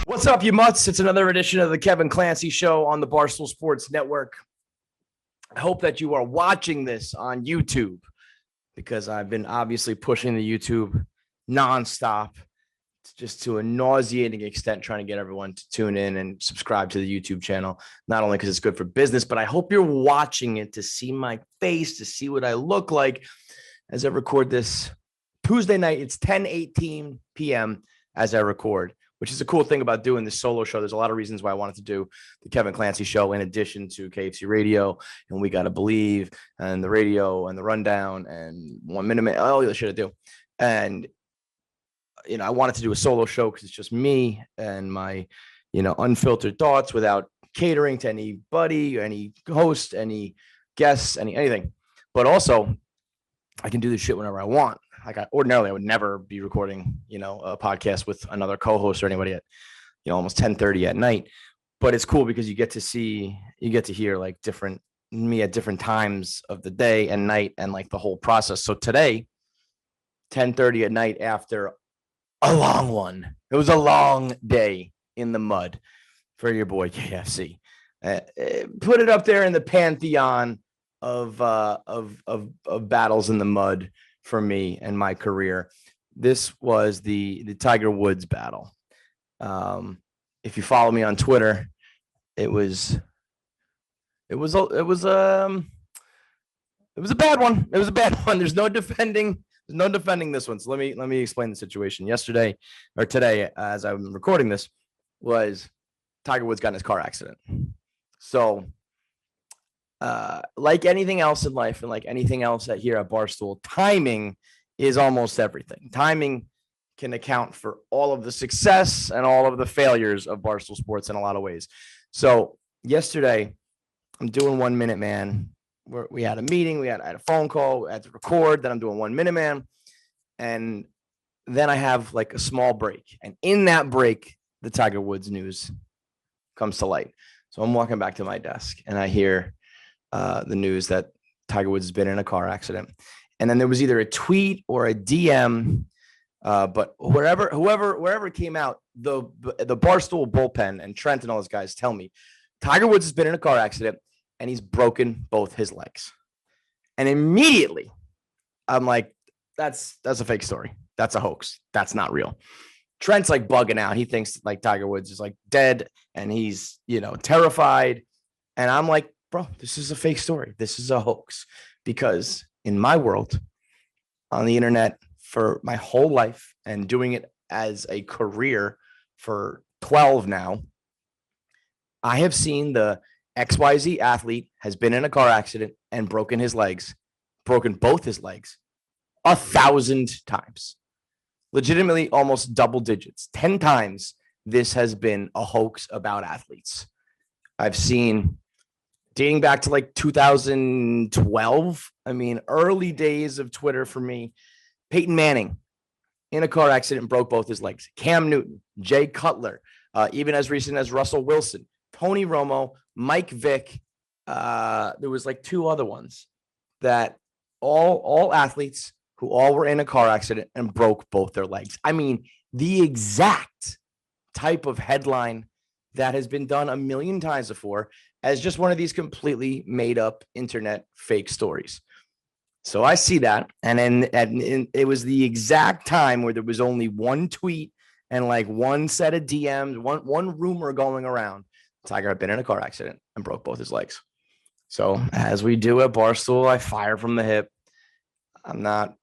What's up, you mutts? It's another edition of the Kevin Clancy Show on the Barstool Sports Network. I hope that you are watching this on YouTube because I've been obviously pushing the YouTube nonstop, just to a nauseating extent, trying to get everyone to tune in and subscribe to the YouTube channel, not only because it's good for business, but I hope you're watching it to see my face, to see what I look like as I record this Tuesday night. It's 10:18 p.m. as I record, which is a cool thing about doing this solo show. There's a lot of reasons why I wanted to do the Kevin Clancy Show in addition to KFC Radio and We Gotta Believe and the radio and the rundown and 1 Minute Man, all the shit I do. And, I wanted to do a solo show because it's just me and my, unfiltered thoughts without catering to anybody, any host, any guests, anything. But I can do this shit whenever I want. Like ordinarily, I would never be recording, a podcast with another co-host or anybody at, almost 10:30 at night. But it's cool because you get to hear like me at different times of the day and night and like the whole process. So today, 10:30 at night after a long one, it was a long day in the mud for your boy KFC. Put it up there in the pantheon of battles in the mud for me and my career. This was the Tiger Woods battle. If you follow me on Twitter, it was a bad one. It was a bad one. There's no defending this one. So let me explain the situation. Yesterday or today, as I'm recording this, was Tiger Woods got in his car accident. So like anything else in life and like anything else here at Barstool, timing is almost everything. Timing can account for all of the success and all of the failures of Barstool Sports in a lot of ways. So yesterday, I'm doing 1 Minute Man. We had a meeting. I had a phone call. I had to record. Then I'm doing 1 Minute Man. And then I have like a small break. And in that break, the Tiger Woods news comes to light. So I'm walking back to my desk and I hear the news that Tiger Woods has been in a car accident. And then there was either a tweet or a DM, but wherever it came out, the Barstool bullpen and Trent and all those guys tell me Tiger Woods has been in a car accident and he's broken both his legs. And immediately I'm like, that's a fake story. That's a hoax. That's not real. Trent's like bugging out. He thinks like Tiger Woods is like dead and he's, terrified. And I'm like, bro, this is a fake story. This is a hoax. Because in my world, on the internet for my whole life and doing it as a career for 12 now, I have seen the XYZ athlete has been in a car accident and broken both his legs 1,000 times. Legitimately almost double digits. 10 times this has been a hoax about athletes. I've seen dating back to like 2012. I mean, early days of Twitter for me. Peyton Manning in a car accident, broke both his legs. Cam Newton, Jay Cutler, even as recent as Russell Wilson, Tony Romo, Mike Vick. There was like two other ones that all athletes who all were in a car accident and broke both their legs. I mean, the exact type of headline that has been done a million times before as just one of these completely made up internet fake stories. So I see that. And then it was the exact time where there was only one tweet and like one set of DMs, one rumor going around. Tiger had been in a car accident and broke both his legs. So as we do at Barstool, I fire from the hip. I'm not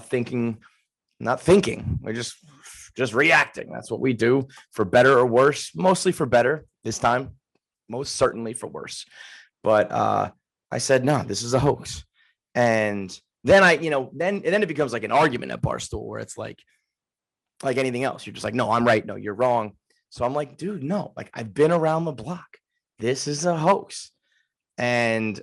thinking. We're just reacting. That's what we do, for better or worse. Mostly for better this time. Most certainly for worse. But I said, no, this is a hoax. And then then it becomes like an argument at Barstool where it's like anything else. You're just like, no, I'm right. No, you're wrong. So I'm like, dude, no, like I've been around the block. This is a hoax. And,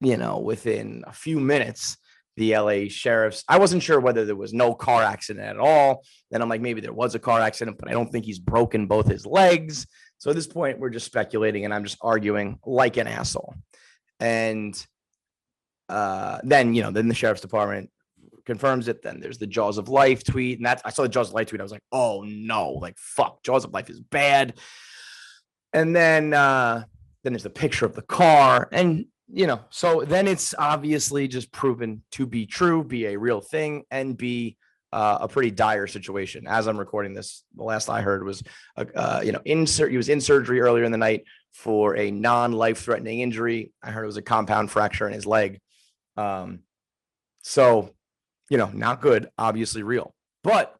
within a few minutes, the LA sheriffs, I wasn't sure whether there was no car accident at all. Then I'm like, maybe there was a car accident, but I don't think he's broken both his legs. So at this point, we're just speculating and I'm just arguing like an asshole. And then the sheriff's department confirms it. Then there's the Jaws of Life tweet. And I saw the Jaws of Life tweet. I was like, oh no, like fuck, Jaws of Life is bad. And then there's the picture of the car. And, so then it's obviously just proven to be true, be a real thing, and be a pretty dire situation. As I'm recording this, the last I heard was, he was in surgery earlier in the night for a non-life-threatening injury. I heard it was a compound fracture in his leg. So, not good, obviously real. But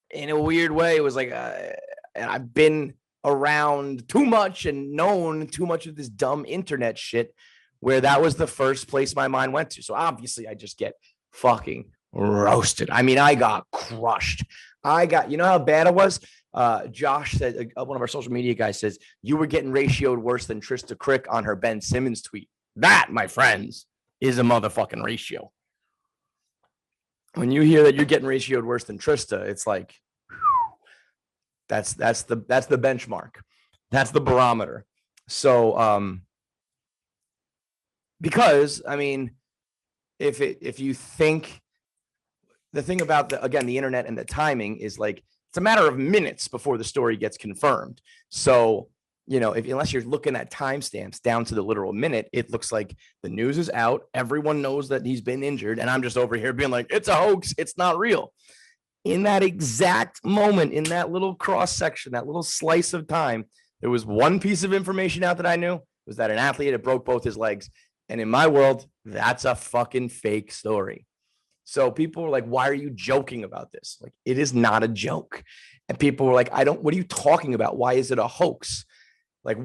in a weird way, it was like, I've been around too much and known too much of this dumb internet shit where that was the first place my mind went to. So obviously I just get fucking roasted. I mean, I got crushed. How bad it was? Josh said, one of our social media guys says, you were getting ratioed worse than Trista Crick on her Ben Simmons tweet. That, my friends, is a motherfucking ratio. When you hear that you're getting ratioed worse than Trista, it's like, that's the benchmark. That's the barometer. So, because I mean, if you think the thing about the internet and the timing is like, it's a matter of minutes before the story gets confirmed. So, unless you're looking at timestamps down to the literal minute, it looks like the news is out. Everyone knows that he's been injured. And I'm just over here being like, it's a hoax. It's not real. In that exact moment, in that little cross section, that little slice of time, there was one piece of information out that I knew, was that an athlete had broke both his legs. And in my world, that's a fucking fake story. So people were like, why are you joking about this? Like, it is not a joke. And people were like, what are you talking about? Why is it a hoax? Like,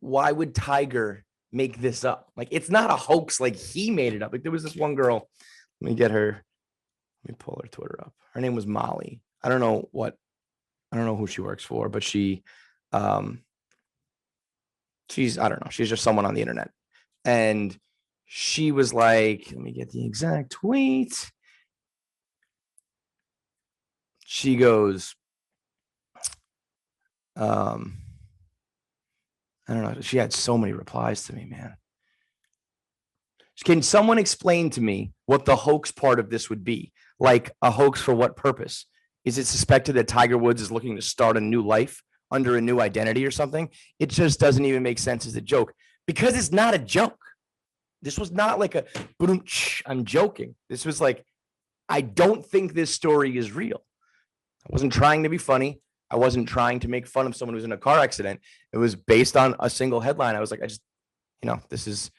why would Tiger make this up? Like, it's not a hoax. Like, he made it up. Like, there was this one girl, let me pull her Twitter up. Her name was Molly. I don't know who she works for, but she's, I don't know. She's just someone on the internet. And she was like, let me get the exact tweet. She goes, I don't know. She had so many replies to me, man. Can someone explain to me what the hoax part of this would be? Like, a hoax for what purpose? Is it suspected that Tiger Woods is looking to start a new life under a new identity or something? It just doesn't even make sense as a joke, because it's not a joke. This was not like a, I'm joking. This was like, I don't think this story is real. I wasn't trying to be funny. I wasn't trying to make fun of someone who's in a car accident. It was based on a single headline. I was like, this is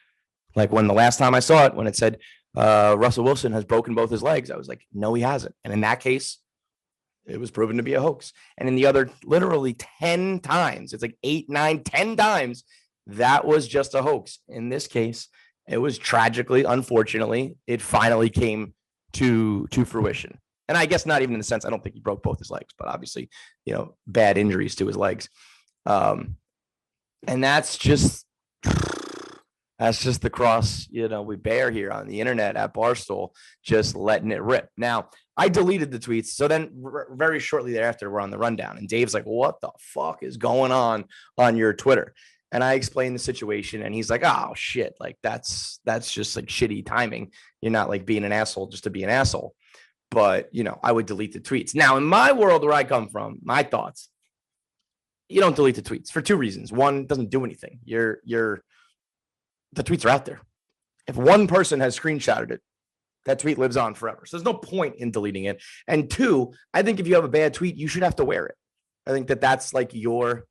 like when the last time I saw it, when it said Russell Wilson has broken both his legs, I was like, no, he hasn't. And in that case, it was proven to be a hoax. And in the other, literally 10 times, it's like 8, 9, 10 times, that was just a hoax. In this case, it was tragically, unfortunately, it finally came to fruition. And I guess not even in the sense, I don't think he broke both his legs, but obviously, bad injuries to his legs. And that's just the cross, we bear here on the internet at Barstool, just letting it rip. Now, I deleted the tweets. So then very shortly thereafter, we're on the rundown. And Dave's like, what the fuck is going on your Twitter? And I explained the situation, and he's like, oh, shit. Like, that's just like shitty timing. You're not like being an asshole just to be an asshole. But, I would delete the tweets. Now, in my world where I come from, my thoughts, you don't delete the tweets for two reasons. One, it doesn't do anything. The tweets are out there. If one person has screenshotted it, that tweet lives on forever. So there's no point in deleting it. And two, I think if you have a bad tweet, you should have to wear it. I think that's like your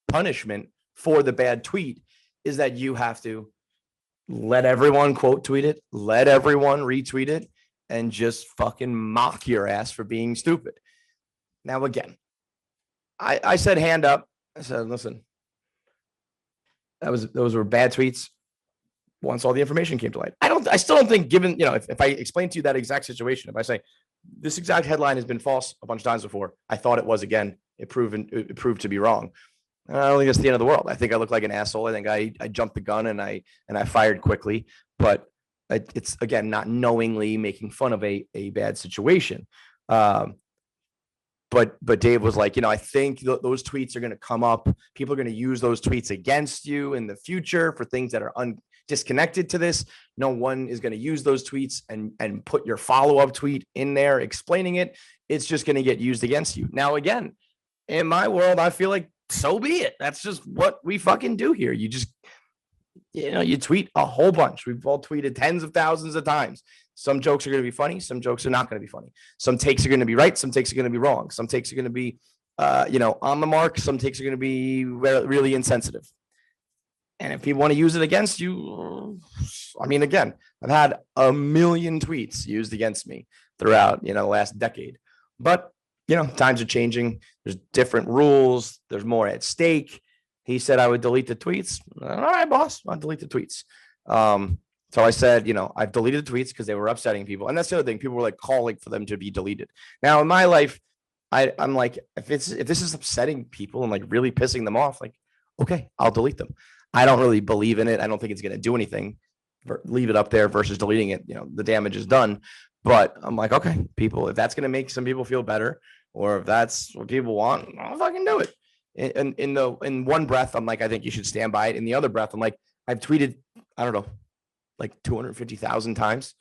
punishment for the bad tweet, is that you have to let everyone quote tweet it, let everyone retweet it, and just fucking mock your ass for being stupid. Now, again, I said hand up. I said, listen, those were bad tweets. Once all the information came to light, I still don't think, given, if I explain to you that exact situation, if I say this exact headline has been false a bunch of times before, I thought it was again, it proved to be wrong. I don't think that's the end of the world. I think I look like an asshole. I think I jumped the gun and I fired quickly, but it's, again, not knowingly making fun of a bad situation. But Dave was like, I think those tweets are going to come up. People are going to use those tweets against you in the future for things that are disconnected to this. No one is going to use those tweets and put your follow-up tweet in there explaining it. It's just going to get used against you. Now, again, in my world, I feel like so be it. That's just what we fucking do here. You just, you tweet a whole bunch. We've all tweeted tens of thousands of times. Some jokes are going to be funny. Some jokes are not going to be funny. Some takes are going to be right. Some takes are going to be wrong. Some takes are going to be, on the mark. Some takes are going to be really insensitive. And if people want to use it against you, I mean, again, I've had a million tweets used against me throughout, the last decade. But, times are changing. There's different rules. There's more at stake. He said I would delete the tweets. All right, boss, I'll delete the tweets. So I said, I've deleted the tweets because they were upsetting people. And that's the other thing. People were like calling for them to be deleted. Now, in my life, I'm like, if this is upsetting people and like really pissing them off, like, okay, I'll delete them. I don't really believe in it. I don't think it's going to do anything. Leave it up there versus deleting it. The damage is done. But I'm like, okay, people, if that's going to make some people feel better, or if that's what people want, I'll fucking do it. And in one breath, I'm like, I think you should stand by it. In the other breath, I'm like, I've tweeted, I don't know, like 250,000 times.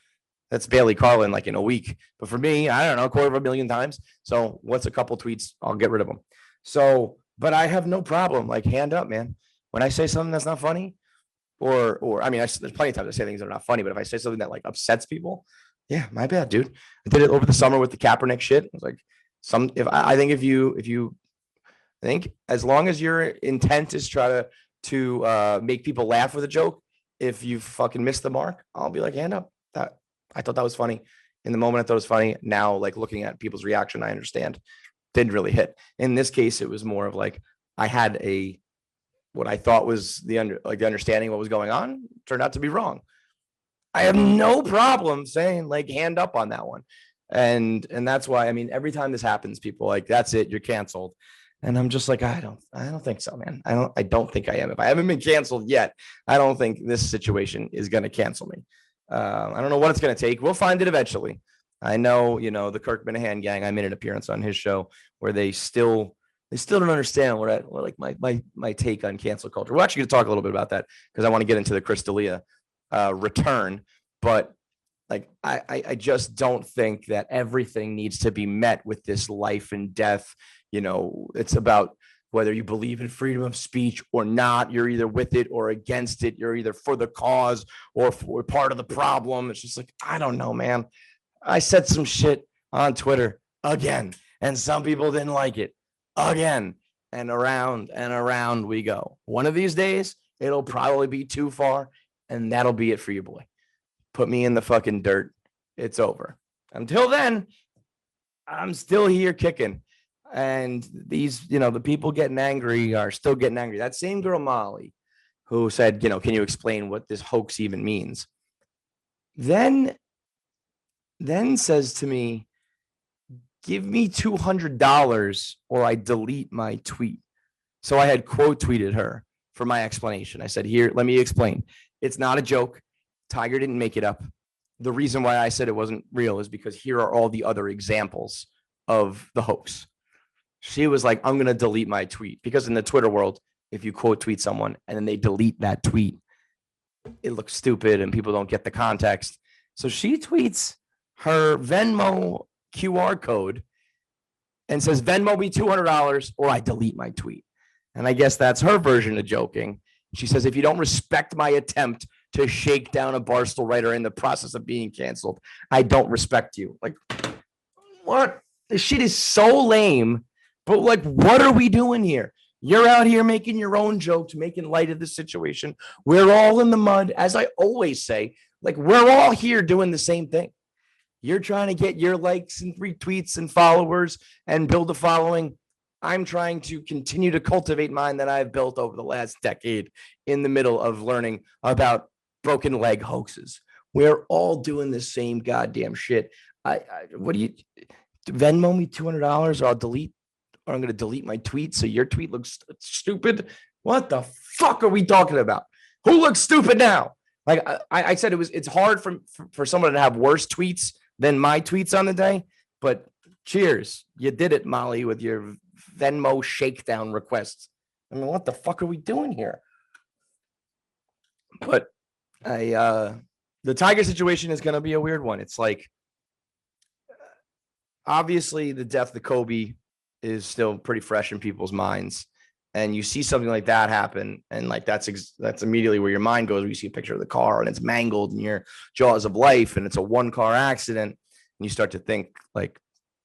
That's Bailey Carlin like in a week. But for me, I don't know, 250,000 times. So what's a couple tweets? I'll get rid of them. So, but I have no problem. Like, hand up, man. When I say something that's not funny, or I mean, there's plenty of times I say things that are not funny, but if I say something that like upsets people, yeah, my bad, dude. I did it over the summer with the Kaepernick shit. It was like I think if you think as long as your intent is try to make people laugh with a joke, if you fucking miss the mark, I'll be like, hand up. That I thought that was funny. In the moment, I thought it was funny. Now, like looking at people's reaction, I understand. Didn't really hit. In this case, it was more of like I had what I thought was the understanding of what was going on turned out to be wrong. I have no problem saying like hand up on that one. And that's why, I mean, every time this happens, people like, that's it, you're canceled. And I'm just like, I don't think so, man. I don't think I am. If I haven't been canceled yet, I don't think this situation is going to cancel me. I don't know what it's going to take. We'll find it eventually. I know, the Kirk Minahan gang, I made an appearance on his show where they still don't understand what like my take on cancel culture. We're actually going to talk a little bit about that because I want to get into the Chris D'Elia return. But like, I just don't think that everything needs to be met with this life and death. It's about whether you believe in freedom of speech or not. You're either with it or against it. You're either for the cause or for part of the problem. It's just like, I don't know, man. I said some shit on Twitter again, and some people didn't like it again, and around we go. One of these days, it'll probably be too far, and that'll be it for you, boy. Put me in the fucking dirt. It's over. Until then, I'm still here kicking. And these, the people getting angry are still getting angry. That same girl, Molly, who said, can you explain what this hoax even means? Then says to me, give me $200 or I delete my tweet. So I had quote tweeted her for my explanation. I said, here, let me explain. It's not a joke. Tiger didn't make it up. The reason why I said it wasn't real is because here are all the other examples of the hoax. She was like, I'm going to delete my tweet, because in the Twitter world, if you quote tweet someone and then they delete that tweet, it looks stupid and people don't get the context. So she tweets her Venmo QR code and says, Venmo me $200 or I delete my tweet. And I guess that's her version of joking. She says, if you don't respect my attempt to shake down a Barstool writer in the process of being canceled, I don't respect you. Like, what? This shit is so lame. But like, what are we doing here? You're out here making your own jokes, making light of the situation. We're all in the mud. As I always say, like, we're all here doing the same thing. You're trying to get your likes and retweets and followers and build a following. I'm trying to continue to cultivate mine that I've built over the last decade in the middle of learning about broken leg hoaxes. We're all doing the same goddamn shit. What do you Venmo me $200 or I'm going to delete my tweet so your tweet looks stupid? What the fuck are we talking about? Who looks stupid now? Like I said, it's hard for someone to have worse tweets than my tweets on the day, but cheers. You did it, Molly, with your Venmo shakedown requests. I mean, what the fuck are we doing here? But The Tiger situation is going to be a weird one. It's like, obviously the death of Kobe is still pretty fresh in people's minds. And you see something like that happen, and like that's immediately where your mind goes. When you see a picture of the car and it's mangled in your jaws of life, and it's a one car accident, and you start to think like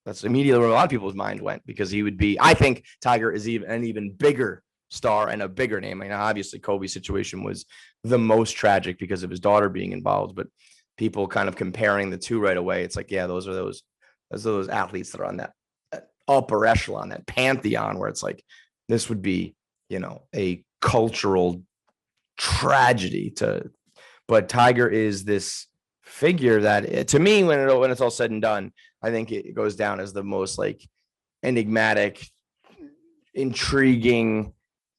that's immediately where a lot of people's mind went, because he would be. I think Tiger is even an even bigger star and a bigger name. I mean, obviously Kobe's situation was the most tragic because of his daughter being involved, but people kind of comparing the two right away. It's like, yeah, those are those athletes that are on that upper echelon, that pantheon, where it's like this would be, a cultural tragedy to. But Tiger is this figure that, to me, when it's all said and done, I think it goes down as the most like enigmatic, intriguing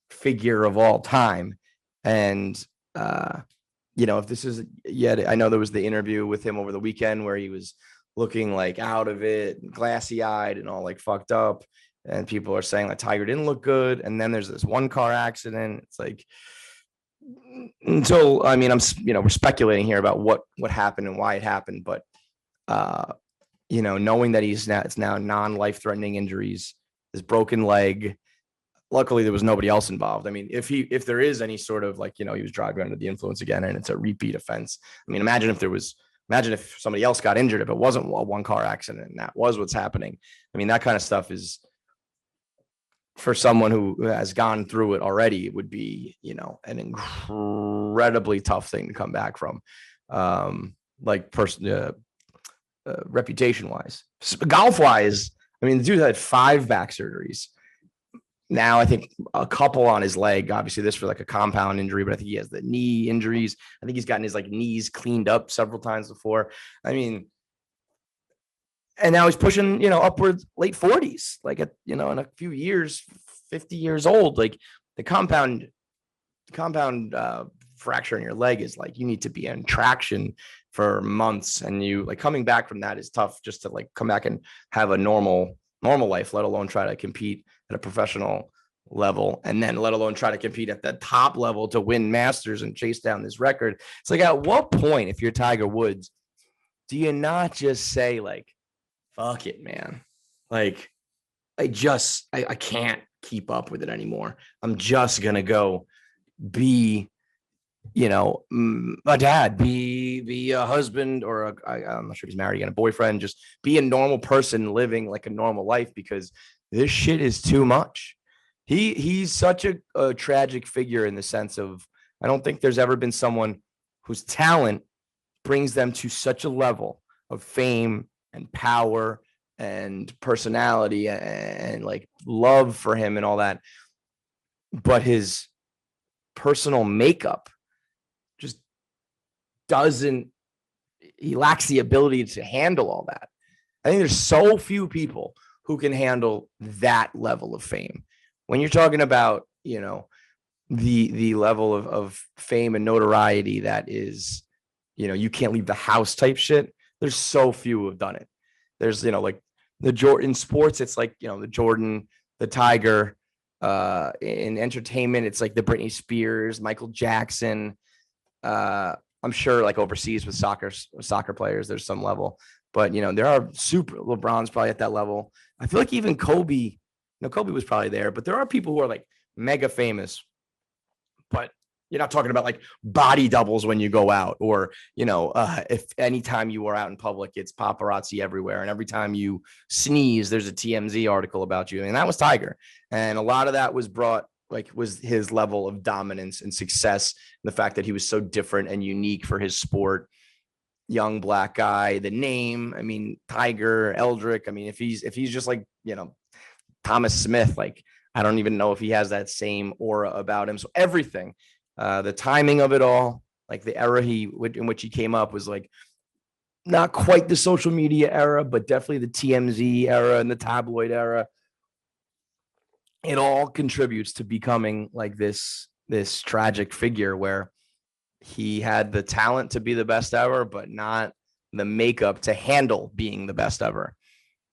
figure of all time. And if this is yet, I know there was the interview with him over the weekend where he was looking like out of it, glassy eyed and all like fucked up. And people are saying that Tiger didn't look good. And then there's this one car accident. It's like, until, I mean, we're speculating here about what happened and why it happened. But, knowing that it's now non-life threatening injuries, his broken leg. Luckily, there was nobody else involved. I mean, if there is any sort of like, he was driving under the influence again and it's a repeat offense. I mean, imagine if somebody else got injured, if it wasn't a one car accident and that was what's happening. I mean, that kind of stuff is, for someone who has gone through it already, it would be, an incredibly tough thing to come back from. Reputation wise, golf wise. I mean, the dude had 5 back surgeries. Now, I think a couple on his leg, obviously this for like a compound injury, but I think he has the knee injuries. I think he's gotten his like knees cleaned up several times before. I mean, and now he's pushing, upwards late 40s, like in a few years, 50 years old. Like the compound fracture in your leg is like, you need to be in traction for months. And you like coming back from that is tough, just to like come back and have a normal life, let alone try to compete at a professional level, and then let alone try to compete at the top level to win Masters and chase down this record. It's like, at what point, if you're Tiger Woods, do you not just say like, fuck it, man? Like, I can't keep up with it anymore. I'm just going to go be, a dad, be a husband, or I'm not sure if he's married, again, a boyfriend, just be a normal person living like a normal life, because this shit is too much. He's such a tragic figure in the sense of, I don't think there's ever been someone whose talent brings them to such a level of fame and power and personality and like love for him and all that. But his personal makeup just he lacks the ability to handle all that. I think there's so few people who can handle that level of fame. When you're talking about, the level of fame and notoriety that is, you can't leave the house type shit. There's so few who have done it. There's, like the Jordan sports, it's like, the Jordan, the Tiger, in entertainment, it's like the Britney Spears, Michael Jackson. I'm sure like overseas with soccer players, there's some level, but there are LeBron's probably at that level. I feel like even Kobe, Kobe was probably there, but there are people who are like mega famous, but you're not talking about like body doubles when you go out, or, if anytime you are out in public, it's paparazzi everywhere. And every time you sneeze, there's a TMZ article about you. And that was Tiger. And a lot of that was was his level of dominance and success. And the fact that he was so different and unique for his sport. Young black guy, the name, I mean, Tiger, Eldrick. I mean, if he's just like, Thomas Smith, like, I don't even know if he has that same aura about him. So everything, the timing of it all, like the era in which he came up was like not quite the social media era, but definitely the TMZ era and the tabloid era. It all contributes to becoming like this tragic figure where he had the talent to be the best ever, but not the makeup to handle being the best ever.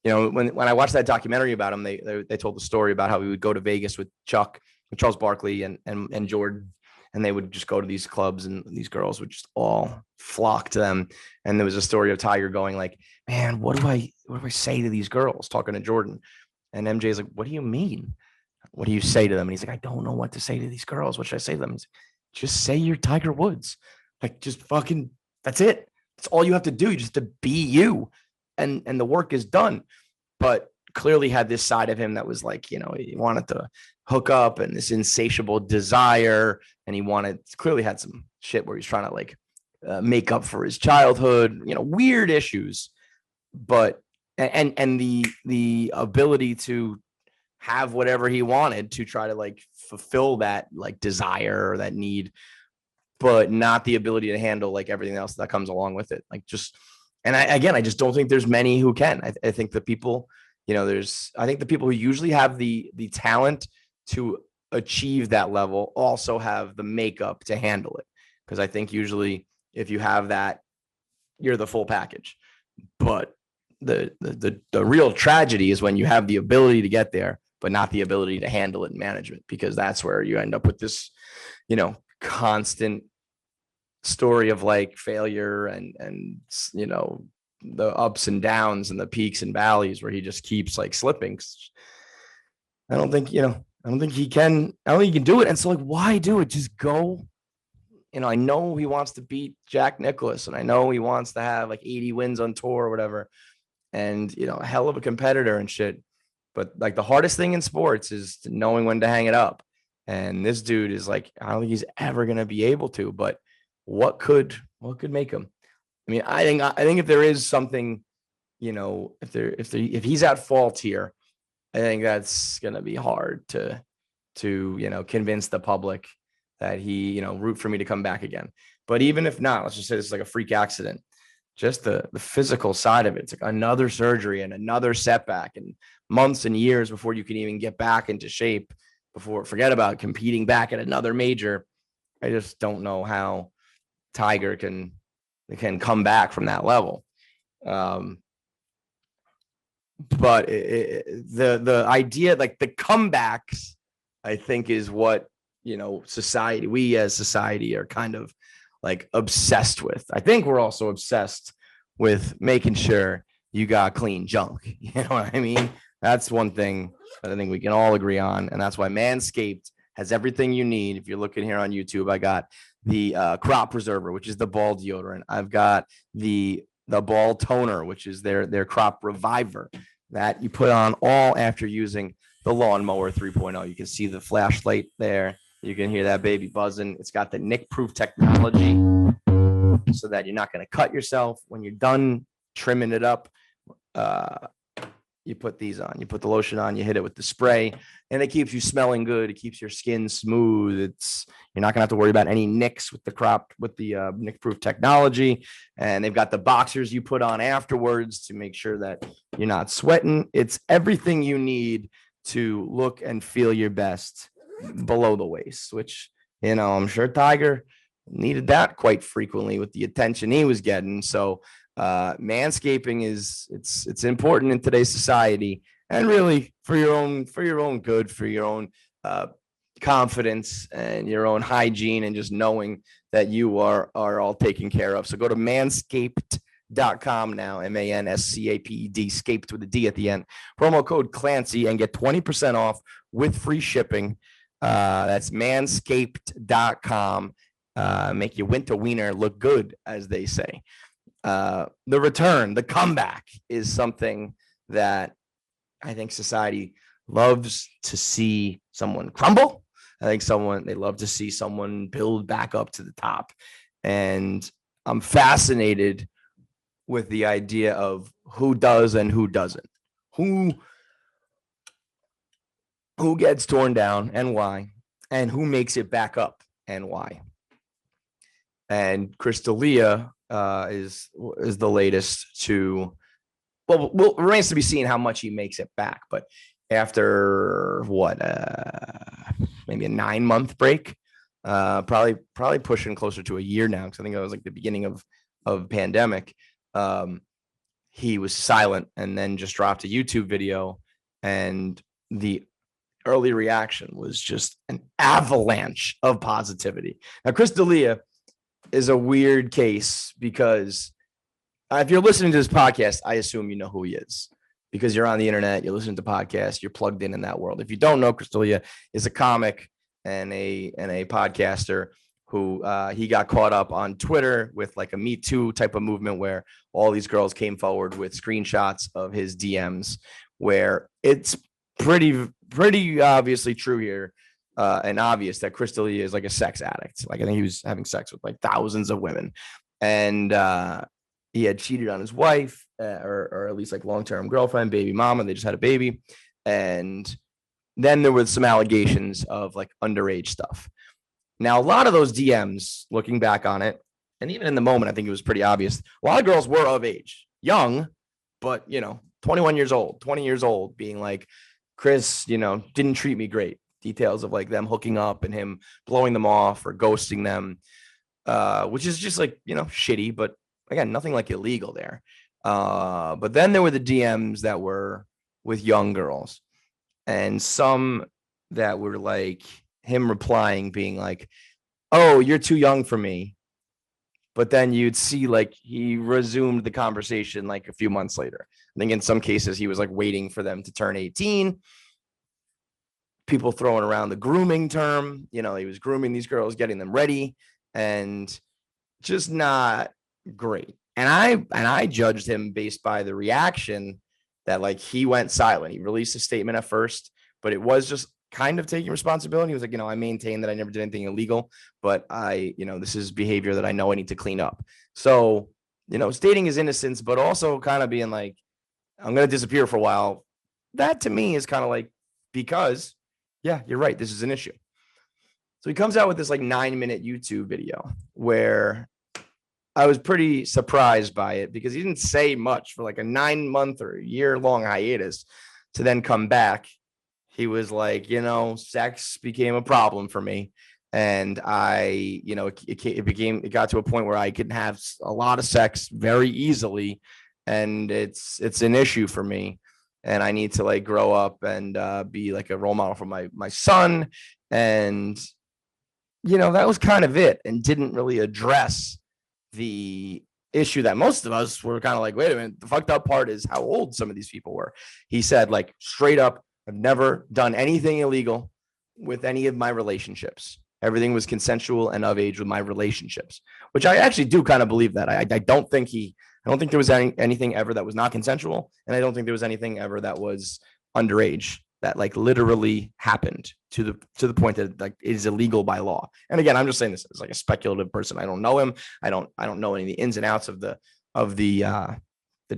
When I watched that documentary about him, they told the story about how he would go to Vegas with Charles Barkley and Jordan, and they would just go to these clubs, and these girls would just all flock to them. And there was a story of Tiger going like, man, what do I say to these girls, talking to Jordan? And MJ's like, what do you mean? What do you say to them? And he's like, I don't know what to say to these girls. What should I say to them? He's like, just say you're Tiger Woods. Like, just fucking, that's it. That's all you have to do. You just to be you. And the work is done. But clearly had this side of him that was like, he wanted to hook up, and this insatiable desire. And he clearly had some shit where he's trying to like make up for his childhood, weird issues. But, and the ability to have whatever he wanted to try to like fulfill that like desire or that need, but not the ability to handle like everything else that comes along with it. Like I just don't think there's many who can. I think the people, I think the people who usually have the talent to achieve that level also have the makeup to handle it. Because I think usually if you have that, you're the full package. But the real tragedy is when you have the ability to get there, but not the ability to handle it in management, because that's where you end up with this, constant story of like failure and the ups and downs and the peaks and valleys where he just keeps like slipping. I don't think he can do it. And so like, why do it? Just go. I know he wants to beat Jack Nicklaus, and I know he wants to have like 80 wins on tour or whatever. And, a hell of a competitor and shit. But like the hardest thing in sports is knowing when to hang it up. And this dude is like, I don't think he's ever going to be able to, but what could make him? I mean, I think if there is something, if he's at fault here, I think that's going to be hard to convince the public that he, root for me to come back again. But even if not, let's just say this is like a freak accident. Just the physical side of it. It's like another surgery and another setback and months and years before you can even get back into shape, forget about competing back at another major. I just don't know how Tiger can come back from that level. But the idea, like the comebacks, I think is what, we as society are kind of like obsessed with. I think we're also obsessed with making sure you got clean junk. You know what I mean? That's one thing that I think we can all agree on. And that's why Manscaped has everything you need. If you're looking here on YouTube, I got the crop preserver, which is the ball deodorant. I've got the ball toner, which is their crop reviver that you put on all after using the lawnmower 3.0. You can see the flashlight there. You can hear that baby buzzing. It's got the nick-proof technology so that you're not going to cut yourself when you're done trimming it up. You put these on. You put the lotion on. You hit it with the spray, and it keeps you smelling good. It keeps your skin smooth. You're not going to have to worry about any nicks with the nick-proof technology. And they've got the boxers you put on afterwards to make sure that you're not sweating. It's everything you need to look and feel your best below the waist, which, I'm sure Tiger needed that quite frequently with the attention he was getting. So manscaping it's important in today's society, and really for your own good, for your own confidence and your own hygiene, and just knowing that you are all taken care of. So go to manscaped.com now, MANSCAPED, scaped with a D at the end, promo code Clancy, and get 20% off with free shipping. That's manscaped.com. Make your winter wiener look good, as they say. The return, the comeback, is something that I think society loves to see someone crumble. I think they love to see someone build back up to the top. And I'm fascinated with the idea of who does and who doesn't. Who gets torn down and why, and who makes it back up and why. And Chris D'Elia is the latest to, well, remains to be seen how much he makes it back. But after maybe a 9-month break, probably pushing closer to a year now, because I think it was like the beginning of pandemic. He was silent and then just dropped a YouTube video, and the early reaction was just an avalanche of positivity. Now, Chris D'Elia is a weird case because if you're listening to this podcast, I assume you know who he is because you're on the internet, you're listening to podcasts, you're plugged in that world. If you don't know, Chris D'Elia is a comic and a podcaster who he got caught up on Twitter with like a Me Too type of movement where all these girls came forward with screenshots of his DMs, where it's pretty obviously true here and obvious that Chris D'Elia is like a sex addict. Like I think he was having sex with like thousands of women, and he had cheated on his wife or at least like long-term girlfriend, baby mama. They just had a baby, and then there was some allegations of like underage stuff. Now, a lot of those DMs, looking back on it, and even in the moment, I think it was pretty obvious. A lot of girls were of age, young, but 21 years old, 20 years old, being like, Chris, didn't treat me great. Details of like them hooking up and him blowing them off or ghosting them, which is just like, shitty, but again, nothing like illegal there. But then there were the DMs that were with young girls and some that were like him replying, being like, oh, you're too young for me. But then you'd see like he resumed the conversation like a few months later. I think in some cases he was like waiting for them to turn 18. People throwing around the grooming term, he was grooming these girls, getting them ready, and just not great. And I judged him based by the reaction that like he went silent. He released a statement at first, but it was just kind of taking responsibility. He was like, I maintain that I never did anything illegal, but this is behavior that I know I need to clean up. So, stating his innocence, but also kind of being like, I'm going to disappear for a while. That to me is kind of like, because yeah, you're right. This is an issue. So he comes out with this like 9-minute YouTube video where I was pretty surprised by it because he didn't say much for like a 9-month or year-long hiatus to then come back. He was like, sex became a problem for me. And I, it got to a point where I could have a lot of sex very easily. And it's an issue for me. And I need to like grow up and be like a role model for my son. And, that was kind of it, and didn't really address the issue that most of us were kind of like, wait a minute, the fucked up part is how old some of these people were. He said like straight up, I've never done anything illegal with any of my relationships. Everything was consensual and of age with my relationships, which I actually do kind of believe that. I don't think there was anything ever that was not consensual. And I don't think there was anything ever that was underage that like literally happened to the point that like it is illegal by law. And again, I'm just saying this as like a speculative person. I don't know him. I don't know any of the ins and outs of the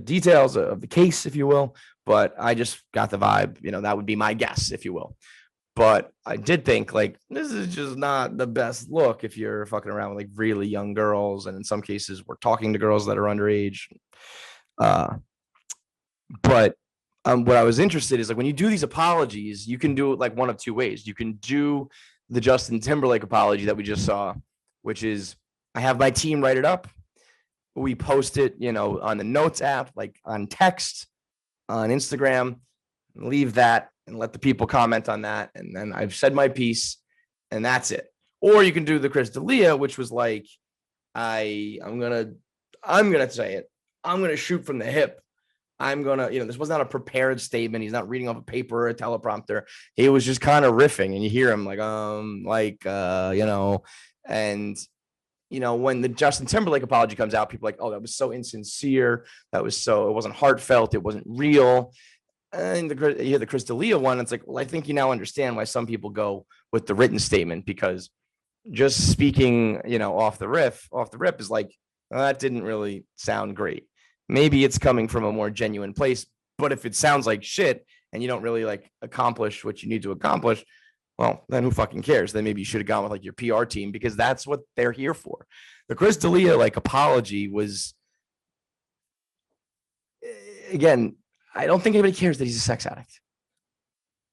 details of the case, if you will, but I just got the vibe, that would be my guess, if you will. But I did think like, this is just not the best look if you're fucking around with like really young girls. And in some cases we're talking to girls that are underage. But what I was interested is like when you do these apologies, you can do it like one of two ways. You can do the Justin Timberlake apology that we just saw, which is I have my team write it up. We post it, on the notes app, like on text, on Instagram, leave that and let the people comment on that. And then I've said my piece and that's it. Or you can do the Chris D'Elia, which was like, I'm going to say it. I'm going to shoot from the hip. I'm going to, this was not a prepared statement. He's not reading off a paper or a teleprompter. He was just kind of riffing, and you hear him like, and, when the Justin Timberlake apology comes out, people are like, oh, that was so insincere. It wasn't heartfelt. It wasn't real. And you hear the Chris D'Elia one. It's like, well, I think you now understand why some people go with the written statement, because just speaking, off the rip is like, well, that didn't really sound great. Maybe it's coming from a more genuine place, but if it sounds like shit and you don't really like accomplish what you need to accomplish, well, then who fucking cares? Then maybe you should have gone with like your PR team, because that's what they're here for. The Chris D'Elia like apology was, again, I don't think anybody cares that he's a sex addict.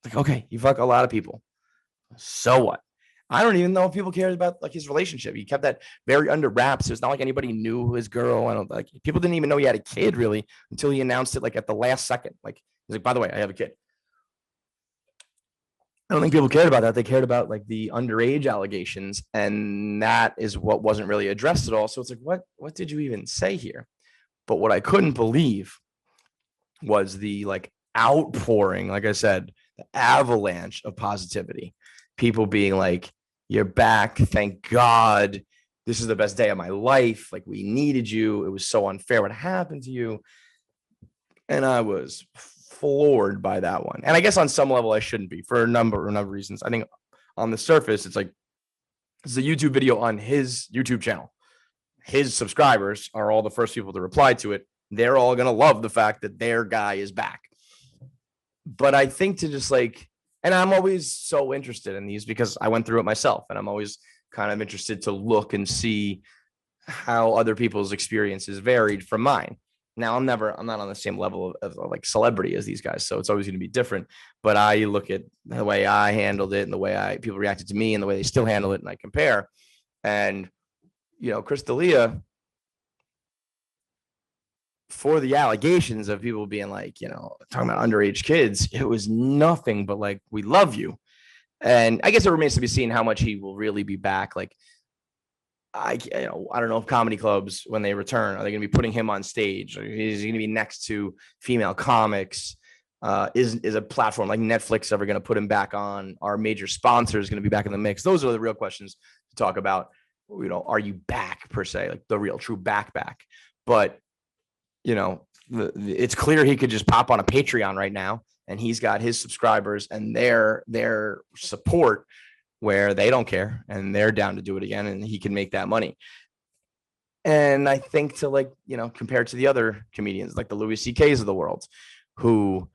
Like, okay, you fuck a lot of people. So what? I don't even know if people cared about like his relationship. He kept that very under wraps. It's not like anybody knew his girl. I don't like people didn't even know he had a kid really until he announced it like at the last second. Like he's like, by the way, I have a kid. I don't think people cared about that. They cared about like the underage allegations, and that is what wasn't really addressed at all. So it's like, what did you even say here? But what I couldn't believe was the like outpouring, like I said, the avalanche of positivity. People being like, "You're back, thank God. This is the best day of my life. Like we needed you. It was so unfair what happened to you." And I was floored by that one. And I guess on some level I shouldn't be for a number of reasons. I think on the surface, it's like it's a YouTube video on his YouTube channel. His subscribers are all the first people to reply to it. They're all gonna love the fact that their guy is back. But I think to just like, and I'm always so interested in these because I went through it myself, and I'm always kind of interested to look and see how other people's experiences varied from mine. Now I'm not on the same level of like celebrity as these guys, so it's always going to be different. But I look at the way I handled it and the way people reacted to me and the way they still handle it, and I compare. And Chris D'Elia, for the allegations of people being like, talking about underage kids, it was nothing but like, we love you. And I guess it remains to be seen how much he will really be back. Like, I don't know if comedy clubs, when they return, are they going to be putting him on stage? Or is he going to be next to female comics? Is a platform like Netflix ever going to put him back on? Are major sponsors going to be back in the mix? Those are the real questions to talk about. Are you back per se, like the real true back? But it's clear he could just pop on a Patreon right now, and he's got his subscribers and their support where they don't care and they're down to do it again, and he can make that money. And I think to like, compared to the other comedians like the Louis C.K.'s of the world, who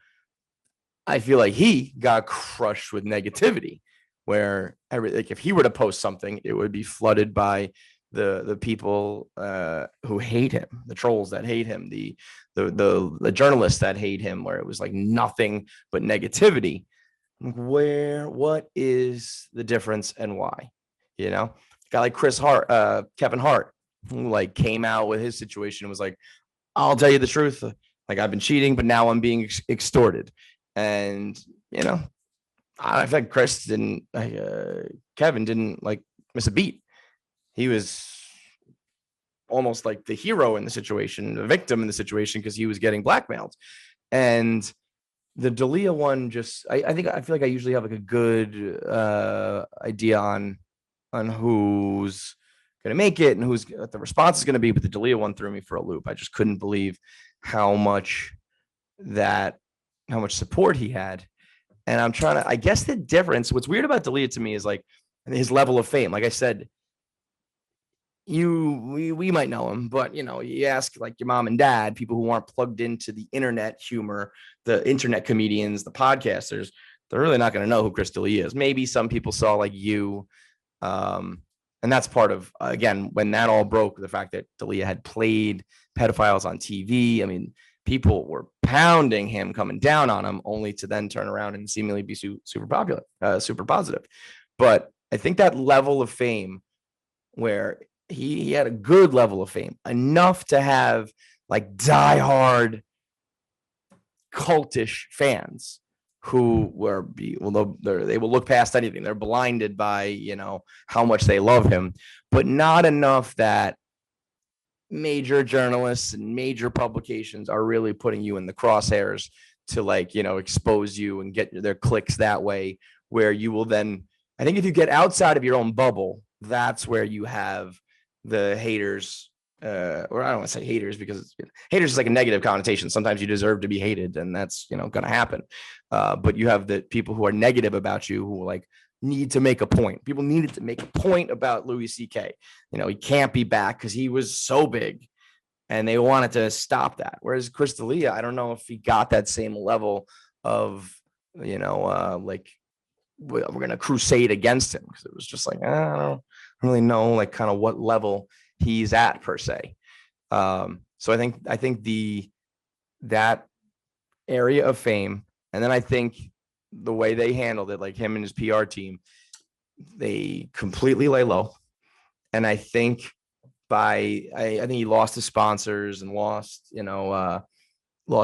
I feel like he got crushed with negativity, where like if he were to post something, it would be flooded by the people who hate him, the trolls that hate him, the journalists that hate him, where it was like nothing but negativity. What is the difference and why? Guy like Kevin Hart, who like came out with his situation and was like, I'll tell you the truth. Like I've been cheating, but now I'm being extorted. And, I feel like Kevin didn't like miss a beat. He was almost like the hero in the situation, the victim in the situation, because he was getting blackmailed. And the D'Elia one, just I feel like I usually have like a good idea on who's gonna make it and who's what the response is gonna be. But the D'Elia one threw me for a loop. I just couldn't believe how much support he had. And I'm trying to, I guess the difference, what's weird about D'Elia to me is like his level of fame. Like I said, we might know him, but you ask like your mom and dad, people who aren't plugged into the internet humor, the internet comedians, the podcasters, they're really not going to know who Chris D'Elia is. Maybe some people saw like you, and that's part of, again, when that all broke, the fact that D'Elia had played pedophiles on TV. I mean, people were pounding him, coming down on him, only to then turn around and seemingly be super popular, super positive. But I think that level of fame, where he had a good level of fame, enough to have like diehard cultish fans who they will look past anything. They're blinded by, how much they love him, but not enough that major journalists and major publications are really putting you in the crosshairs to like, expose you and get their clicks that way, where you will then, I think if you get outside of your own bubble, that's where you have the haters, or I don't want to say haters, because haters is like a negative connotation. Sometimes you deserve to be hated, and that's, going to happen. But you have the people who are negative about you, who like need to make a point. People needed to make a point about Louis C.K. He can't be back because he was so big, and they wanted to stop that. Whereas Chris D'Elia, I don't know if he got that same level of, like, we're going to crusade against him, because it was just like, I don't really know like kind of what level he's at per se. So I think that area of fame, and then I think the way they handled it, like him and his PR team, they completely lay low. And I think I think he lost his sponsors and lost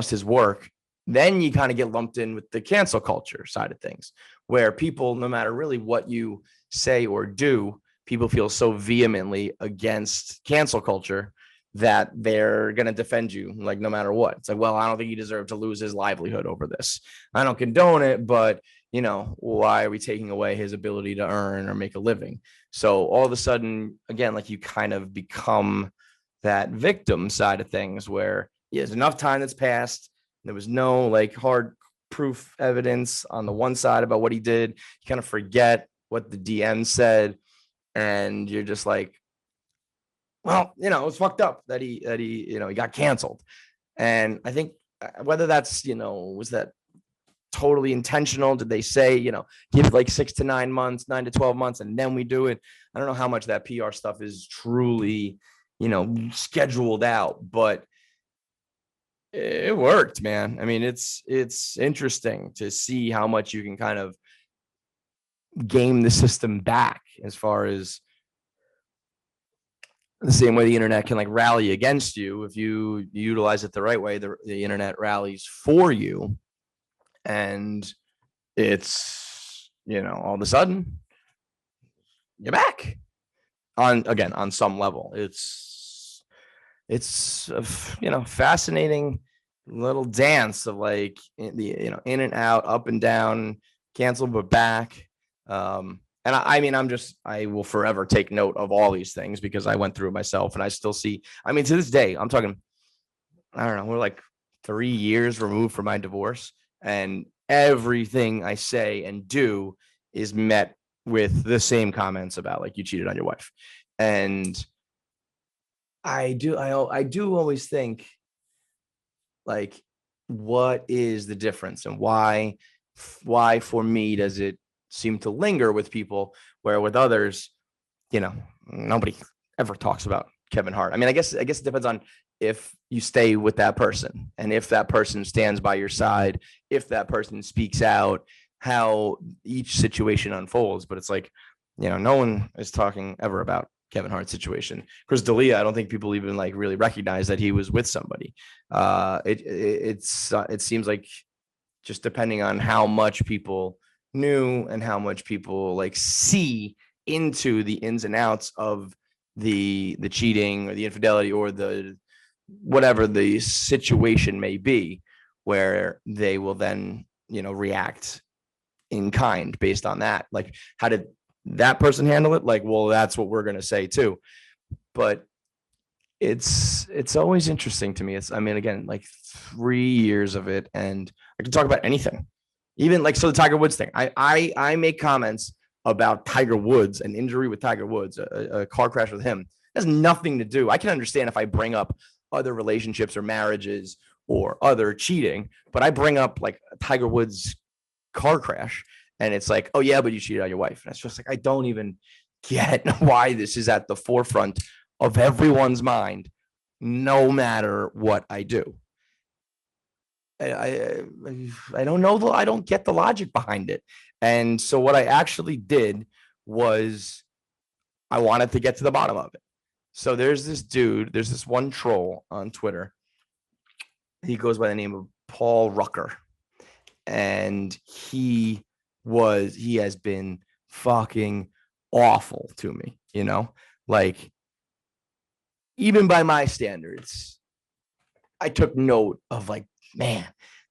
his work. Then you kind of get lumped in with the cancel culture side of things, where people, no matter really what you say or do, people feel so vehemently against cancel culture that they're going to defend you like no matter what. It's like, well, I don't think he deserved to lose his livelihood over this. I don't condone it, but why are we taking away his ability to earn or make a living? So all of a sudden, again, like you kind of become that victim side of things where there's enough time that's passed. There was no like hard proof evidence on the one side about what he did. You kind of forget what the DM said. And you're just like, well, it was fucked up that he he got canceled. And I think whether that's, was that totally intentional? Did they say, give it like 6 to 9 months, 9 to 12 months, and then we do it? I don't know how much that PR stuff is truly, scheduled out, but it worked, man. I mean, it's interesting to see how much you can kind of game the system back, as far as the same way the internet can like rally against you. If you utilize it the right way, the internet rallies for you. And it's, all of a sudden you're back on some level. It's a, fascinating little dance of like the, in and out, up and down, cancel, but back. And I mean, I will forever take note of all these things because I went through it myself, and I still see, I mean, to this day, I'm talking, I don't know, we're like 3 years removed from my divorce, and everything I say and do is met with the same comments about like, you cheated on your wife. And I do always think, like, what is the difference, and why for me does it seem to linger with people, where with others, nobody ever talks about Kevin Hart? I mean, I guess it depends on if you stay with that person, and if that person stands by your side, if that person speaks out, how each situation unfolds. But it's like, no one is talking ever about Kevin Hart's situation. Chris D'Elia, I don't think people even like really recognize that he was with somebody. It seems like, just depending on how much people knew and how much people like see into the ins and outs of the cheating or the infidelity or the whatever the situation may be, where they will then react in kind based on that. Like, how did that person handle it? Like, well, that's what we're going to say too. But it's always interesting to me. I mean, again, like 3 years of it, and I can talk about anything, even like, so the Tiger Woods thing. I make comments about Tiger Woods, an injury with Tiger Woods, a car crash with him. It has nothing to do. I can understand if I bring up other relationships or marriages or other cheating, but I bring up like Tiger Woods car crash, and it's like, oh yeah, but you cheated on your wife. And it's just like, I don't even get why this is at the forefront of everyone's mind, no matter what I do. I don't know. I don't get the logic behind it. And so what I actually did was, I wanted to get to the bottom of it. So there's this one troll on Twitter. He goes by the name of Paul Rucker. And he has been fucking awful to me, like, even by my standards. I took note of like, man,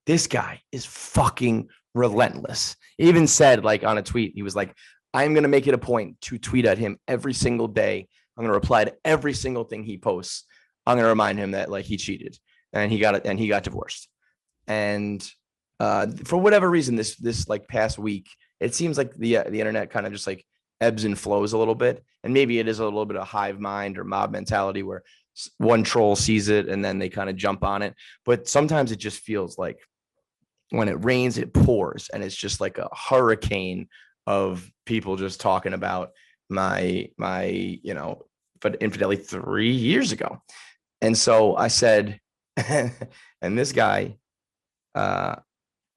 this guy is fucking relentless. He even said, like, on a tweet, he was like, I'm going to make it a point to tweet at him every single day. I'm going to reply to every single thing he posts. I'm going to remind him that like he cheated and he got divorced. And for whatever reason, this like past week, it seems like the internet kind of just like ebbs and flows a little bit. And maybe it is a little bit of hive mind or mob mentality, where one troll sees it and then they kind of jump on it. But sometimes it just feels like when it rains, it pours, and it's just like a hurricane of people just talking about my but infidelity 3 years ago. And so I said, and this guy,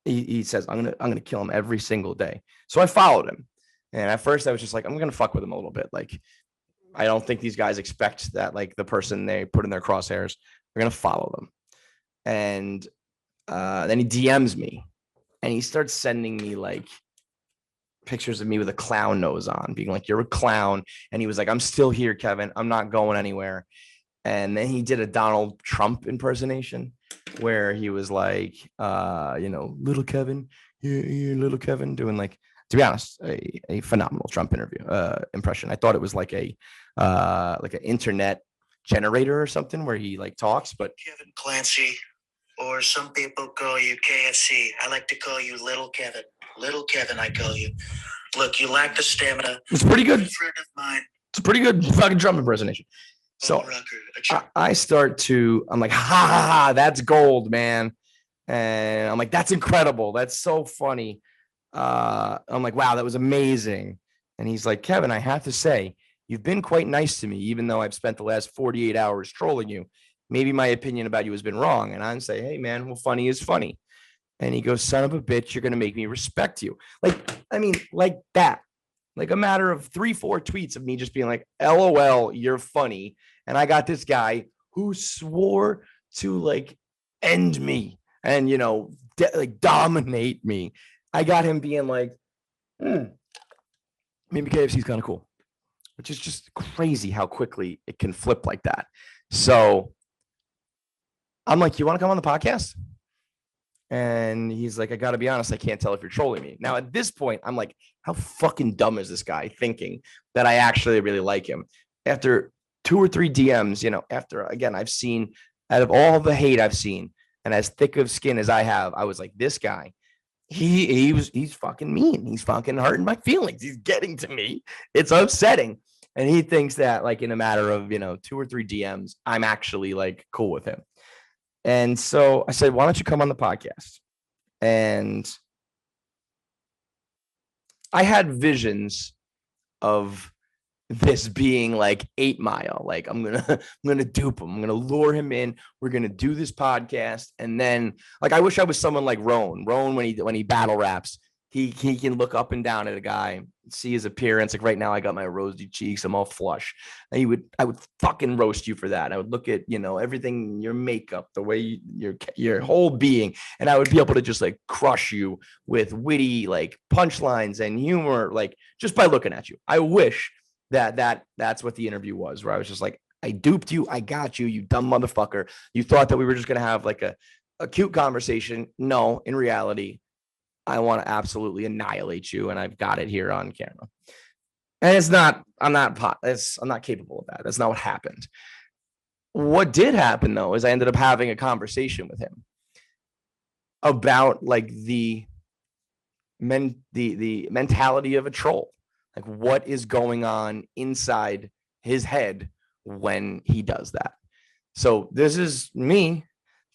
he says, I'm gonna kill him every single day. So I followed him, and at first I was just like, I'm gonna fuck with him a little bit. Like, I don't think these guys expect that like the person they put in their crosshairs are gonna follow them. And then he DMs me, and he starts sending me like pictures of me with a clown nose on, being like, "You're a clown," and he was like, "I'm still here, Kevin. I'm not going anywhere." And then he did a Donald Trump impersonation where he was like, little Kevin, little Kevin, doing like, to be honest, a phenomenal Trump impression. I thought it was like an internet generator or something where he like talks, but Kevin Clancy, or some people call you KFC. I like to call you Little Kevin. Little Kevin, I call you. Look, you lack the stamina. It's pretty good. A friend of mine. It's a pretty good fucking Trump impersonation. So I'm like, ha ha ha, that's gold, man. And I'm like, that's incredible. That's so funny. I'm like, wow, that was amazing. And he's like, Kevin, I have to say, you've been quite nice to me, even though I've spent the last 48 hours trolling you. Maybe my opinion about you has been wrong. And I say, hey, man, well, funny is funny. And he goes, son of a bitch, you're going to make me respect you. Like that. Like a matter of 3-4 tweets of me just being like, LOL, you're funny. And I got this guy who swore to like end me and, like dominate me. I got him being like, maybe KFC is kind of cool, which is just crazy how quickly it can flip like that. So I'm like, you want to come on the podcast? And he's like, I got to be honest, I can't tell if you're trolling me. Now, at this point, I'm like, how fucking dumb is this guy thinking that I actually really like him? After 2 or 3 DMs, after, again, I've seen, out of all the hate I've seen, and as thick of skin as I have, I was like, this guy, he's fucking mean. He's fucking hurting my feelings. He's getting to me. It's upsetting. And he thinks that like in a matter of, 2 or 3 DMs, I'm actually like cool with him. And so I said, why don't you come on the podcast? And I had visions of this being like 8 Mile. Like I'm gonna dupe him. I'm gonna lure him in. We're gonna do this podcast, and then like I wish I was someone like Roan. Roan when he battle raps, he can look up and down at a guy, see his appearance. Like right now, I got my rosy cheeks. I'm all flush. And I would fucking roast you for that. I would look at everything, your makeup, the way your whole being, and I would be able to just like crush you with witty like punchlines and humor, like just by looking at you. I wish that's what the interview was, where I was just like, I duped you. I got you, you dumb motherfucker. You thought that we were just going to have like a cute conversation. No, in reality, I want to absolutely annihilate you. And I've got it here on camera. And I'm not capable of that. That's not what happened. What did happen though, is I ended up having a conversation with him about like the mentality of a troll. Like what is going on inside his head when he does that. So this is me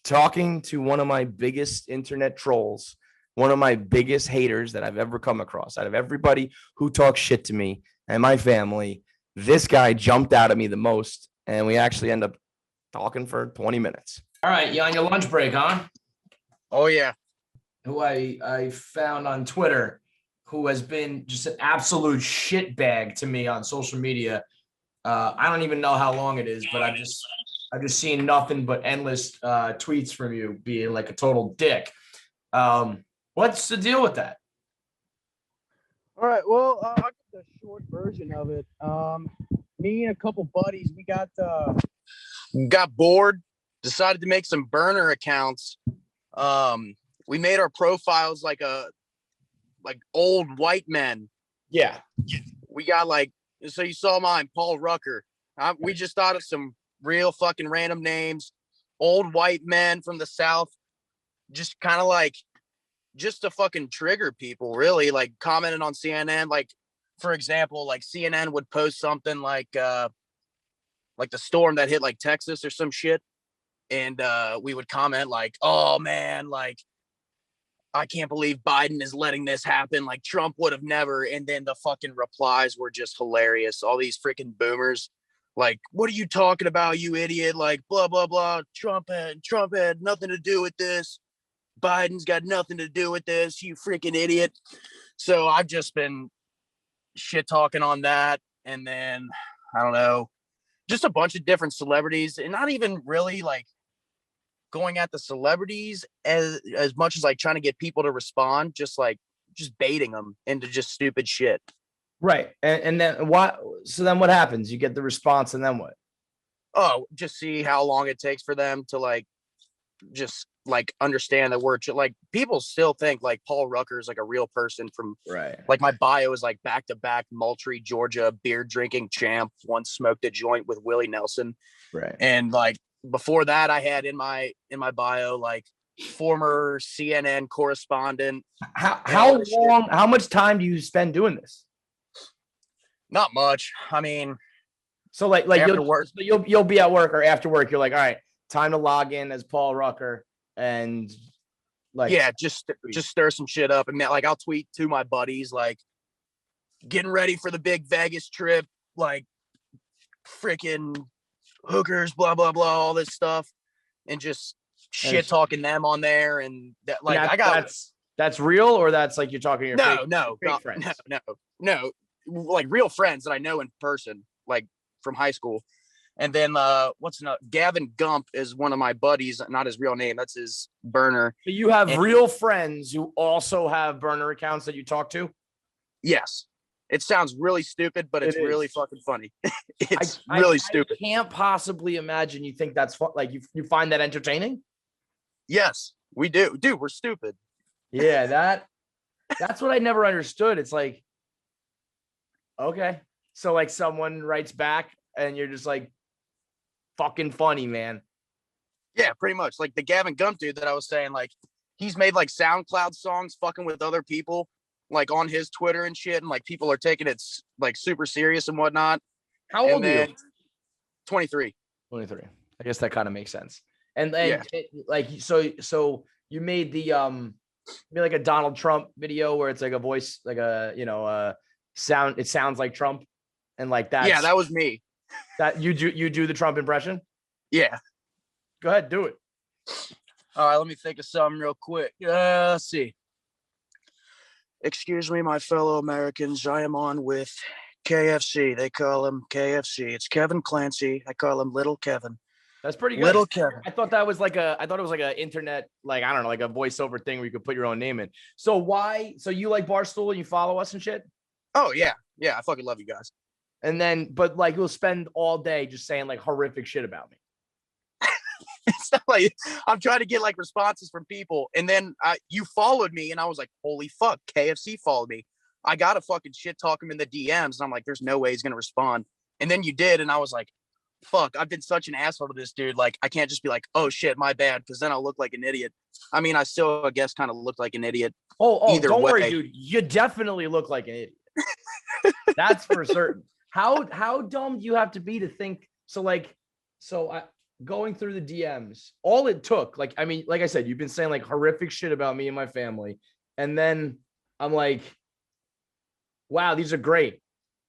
talking to one of my biggest internet trolls, one of my biggest haters that I've ever come across. Out of everybody who talks shit to me and my family, this guy jumped out at me the most, and we actually end up talking for 20 minutes. All right, you on your lunch break, huh? Oh, yeah. Who I found on Twitter, who has been just an absolute shitbag to me on social media. I don't even know how long it is, but I've just seen nothing but endless tweets from you being like a total dick. What's the deal with that? All right, well, I'll give the short version of it. Me and a couple buddies, we got bored, decided to make some burner accounts. We made our profiles like old white men. Yeah. We got so you saw mine, Paul Rucker. We just thought of some real fucking random names, old white men from the South, just kind of like, just to fucking trigger people, really, like commenting on CNN. Like, for example, like CNN would post something like the storm that hit like Texas or some shit. And we would comment like, oh man, like, I can't believe Biden is letting this happen. Like Trump would have never. And then the fucking replies were just hilarious. All these freaking boomers, like, what are you talking about, you idiot? Like, blah, blah, blah. Trump had nothing to do with this. Biden's got nothing to do with this, you freaking idiot. So I've just been shit talking on that. And then, I don't know, just a bunch of different celebrities, and not even really like going at the celebrities as much as like trying to get people to respond, just just baiting them into just stupid shit. Right. And then what? So then what happens? You get the response, and then what? Oh, just see how long it takes for them to like just like understand that we're like people still think like Paul Rucker is like a real person from Right. like my bio is like back-to-back Moultrie, Georgia beer drinking champ, once smoked a joint with Willie Nelson. Right. And like before that I had in my bio like former CNN correspondent. How long, how much time do you spend doing this? Not much. I mean, so like you'll be at work or after work, you're like, all right, time to log in as Paul Rucker and like just stir some shit up. And like I'll tweet to my buddies like getting ready for the big Vegas trip, like freaking hookers, blah blah blah, all this stuff, and just shit talking them on there. And that like I got that's real, or that's like you're talking to your fake friends? No, like real friends that I know in person, like from high school. And then Gavin Gump is one of my buddies, not his real name, that's his burner. But you have real friends who also have burner accounts that you talk to? Yes. It sounds really stupid, but it's really fucking funny. It's really stupid. I can't possibly imagine you think that's fun. Like you find that entertaining? Yes, we do. Dude, we're stupid. Yeah, that's what I never understood. It's like, okay. So like someone writes back and you're just like, fucking funny, man. Yeah, pretty much. Like the Gavin Gump dude that I was saying, like he's made like SoundCloud songs fucking with other people, like on his Twitter and shit, and like people are taking it like super serious and whatnot. How old are you? 23. 23. I guess that kind of makes sense. And then like so you made the like a Donald Trump video where it's like a voice, like a sound, it sounds like Trump, and like that. Yeah, that was me. That you do the Trump impression? Yeah. Go ahead, do it. All right, let me think of something real quick. Let's see. Excuse me, my fellow Americans. I am on with KFC. They call him KFC. It's Kevin Clancy. I call him Little Kevin. That's pretty good. Little Kevin. I thought it was like an internet, like, I don't know, like a voiceover thing where you could put your own name in. So you like Barstool and you follow us and shit? Oh, yeah. Yeah, I fucking love you guys. And then, but like, you'll spend all day just saying like horrific shit about me. It's not like I'm trying to get like responses from people. And then you followed me and I was like, holy fuck, KFC followed me. I got to fucking shit talk him in the DMs. And I'm like, there's no way he's going to respond. And then you did. And I was like, fuck, I've been such an asshole to this dude. Like, I can't just be like, oh shit, my bad. Cause then I'll look like an idiot. I mean, I still, I guess, kind of looked like an idiot. Either don't worry, dude. You definitely look like an idiot. That's for certain. How dumb do you have to be to think? Going through the DMs, all it took, like, I mean, like I said, you've been saying like horrific shit about me and my family. And then I'm like, wow, these are great.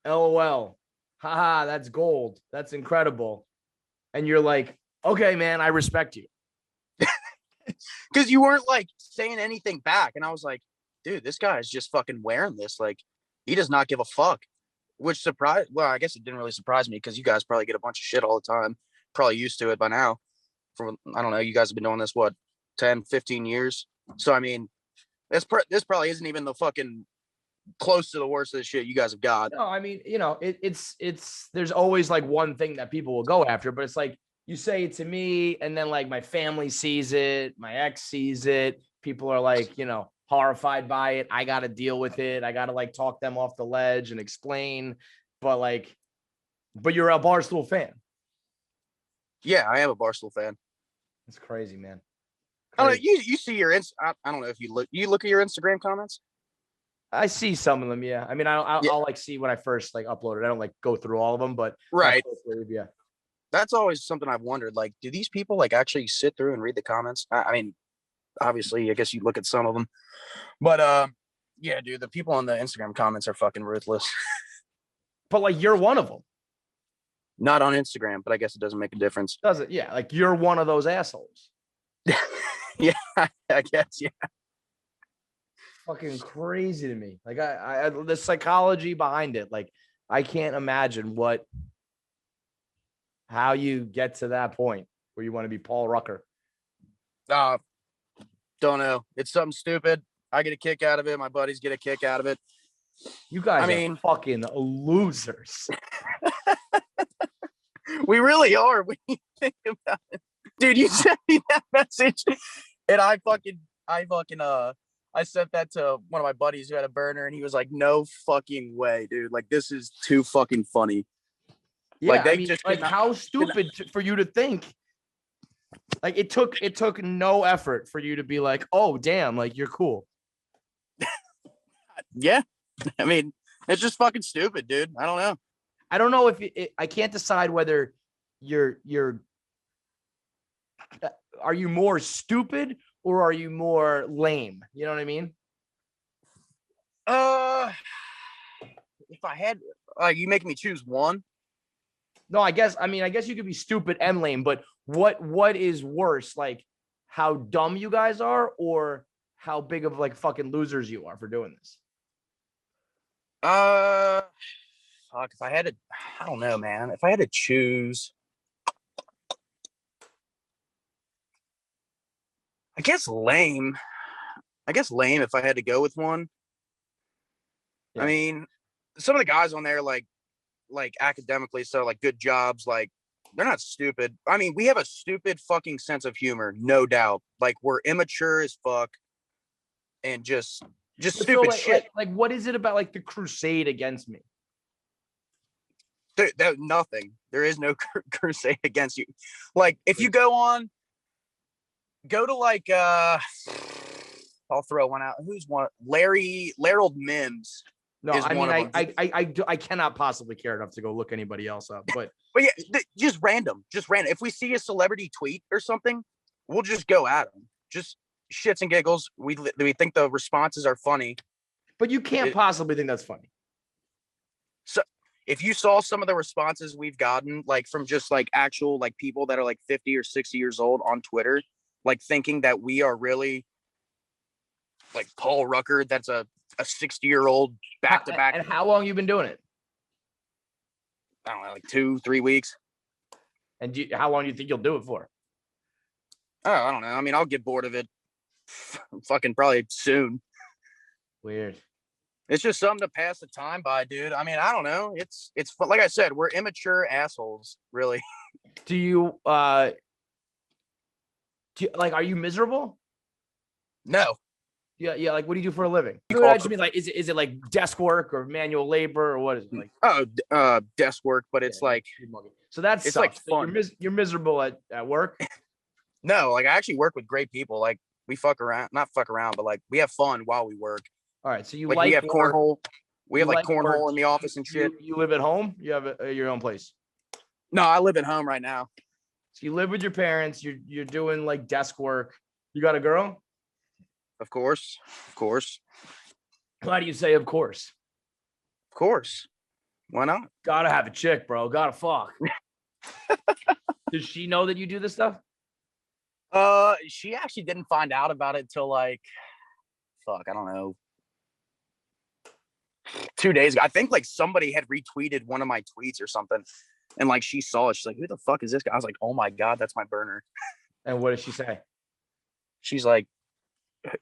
LOL. Haha, that's gold. That's incredible. And you're like, okay, man, I respect you. Because you weren't like saying anything back. And I was like, dude, this guy is just fucking wearing this. Like, he does not give a fuck. Which surprised, well, I guess it didn't really surprise me because you guys probably get a bunch of shit all the time. Probably used to it by now. I don't know, you guys have been doing this, what, 10, 15 years? So, I mean, this probably isn't even the fucking close to the worst of the shit you guys have got. No, I mean, it's there's always like one thing that people will go after, but it's like you say it to me and then like my family sees it, my ex sees it, people are like, horrified by it. I got to deal with it. I got to like talk them off the ledge and explain, but you're a Barstool fan. Yeah, I am a Barstool fan. It's crazy, man. Crazy. I don't know, you see your I don't know if you look at your Instagram comments. I see some of them. Yeah. I mean, I'll like see when I first like upload it. I don't like go through all of them, but right. Yeah. That's always something I've wondered. Like, do these people like actually sit through and read the comments? I mean, obviously, I guess you look at some of them, but yeah, dude, the people on the Instagram comments are fucking ruthless. But like, you're one of them. Not on Instagram, but I guess it doesn't make a difference. Does it? Yeah, like you're one of those assholes. Yeah, I guess. Yeah. Fucking crazy to me. Like I the psychology behind it. Like I can't imagine how you get to that point where you want to be Paul Rucker. Don't know. It's something stupid. I get a kick out of it. My buddies get a kick out of it. You guys I mean, are fucking losers. we really are when you think about it. Dude, you sent me that message and I sent that to one of my buddies who had a burner and he was like, no fucking way, dude. Like, this is too fucking funny. Yeah, Like, they I mean, just like cannot- how stupid for you to think. Like it took no effort for you to be like, oh damn, like you're cool. Yeah. I mean, it's just fucking stupid, dude. I don't know. I don't know if I can't decide whether you're are you more stupid or are you more lame? You know what I mean? If I had, you making me choose one? No, I guess you could be stupid and lame, but what is worse, like how dumb you guys are or how big of like fucking losers you are for doing this? Fuck, if I had to, I don't know, man. If I had to choose, I guess lame. If I had to go with one. Yeah. I mean, some of the guys on there, like academically, so like good jobs, like they're not stupid. I mean, we have a stupid fucking sense of humor, no doubt. Like we're immature as fuck, and just So, stupid shit. Like, what is it about like the crusade against me? Nothing. There is no crusade against you. Like if you go to like I'll throw one out. Who's one? Larry Mims. No, is I one mean, of them. I cannot possibly care enough to go look anybody else up, but yeah, just random. If we see a celebrity tweet or something, we'll just go at them. Just shits and giggles. We think the responses are funny. But you can't possibly think that's funny. So if you saw some of the responses we've gotten, like from just like actual like people that are like 50 or 60 years old on Twitter, like thinking that we are really like Paul Rucker, that's a 60-year-old back-to-back. And how long you been doing it? I don't know, like 2-3 weeks. And how long do you think you'll do it for? Oh, I don't know. I mean, I'll get bored of it fucking probably soon. Weird. It's just something to pass the time by, dude. I mean, I don't know. It's like I said, we're immature assholes, really. Do you like, are you miserable? No. Yeah. Like, what do you do for a living? I just mean, like, is it like desk work or manual labor or what is it like? Oh, desk work, but it's like, so that's it's like fun. You're miserable at work. No, like I actually work with great people. Like we not fuck around, but like we have fun while we work. All right. So you like we have cornhole. We have like cornhole in the office and shit. You live at home? You have your own place? No, I live at home right now. So you live with your parents. You're doing like desk work. You got a girl? Of course. Why do you say of course? Of course. Why not? Gotta have a chick, bro. Gotta fuck. Does she know that you do this stuff? She actually didn't find out about it till like, I don't know, 2 days ago. I think like somebody had retweeted one of my tweets or something, and like she saw it. She's like, "Who the fuck is this guy?" I was like, "Oh my god, that's my burner." And what did she say? She's like,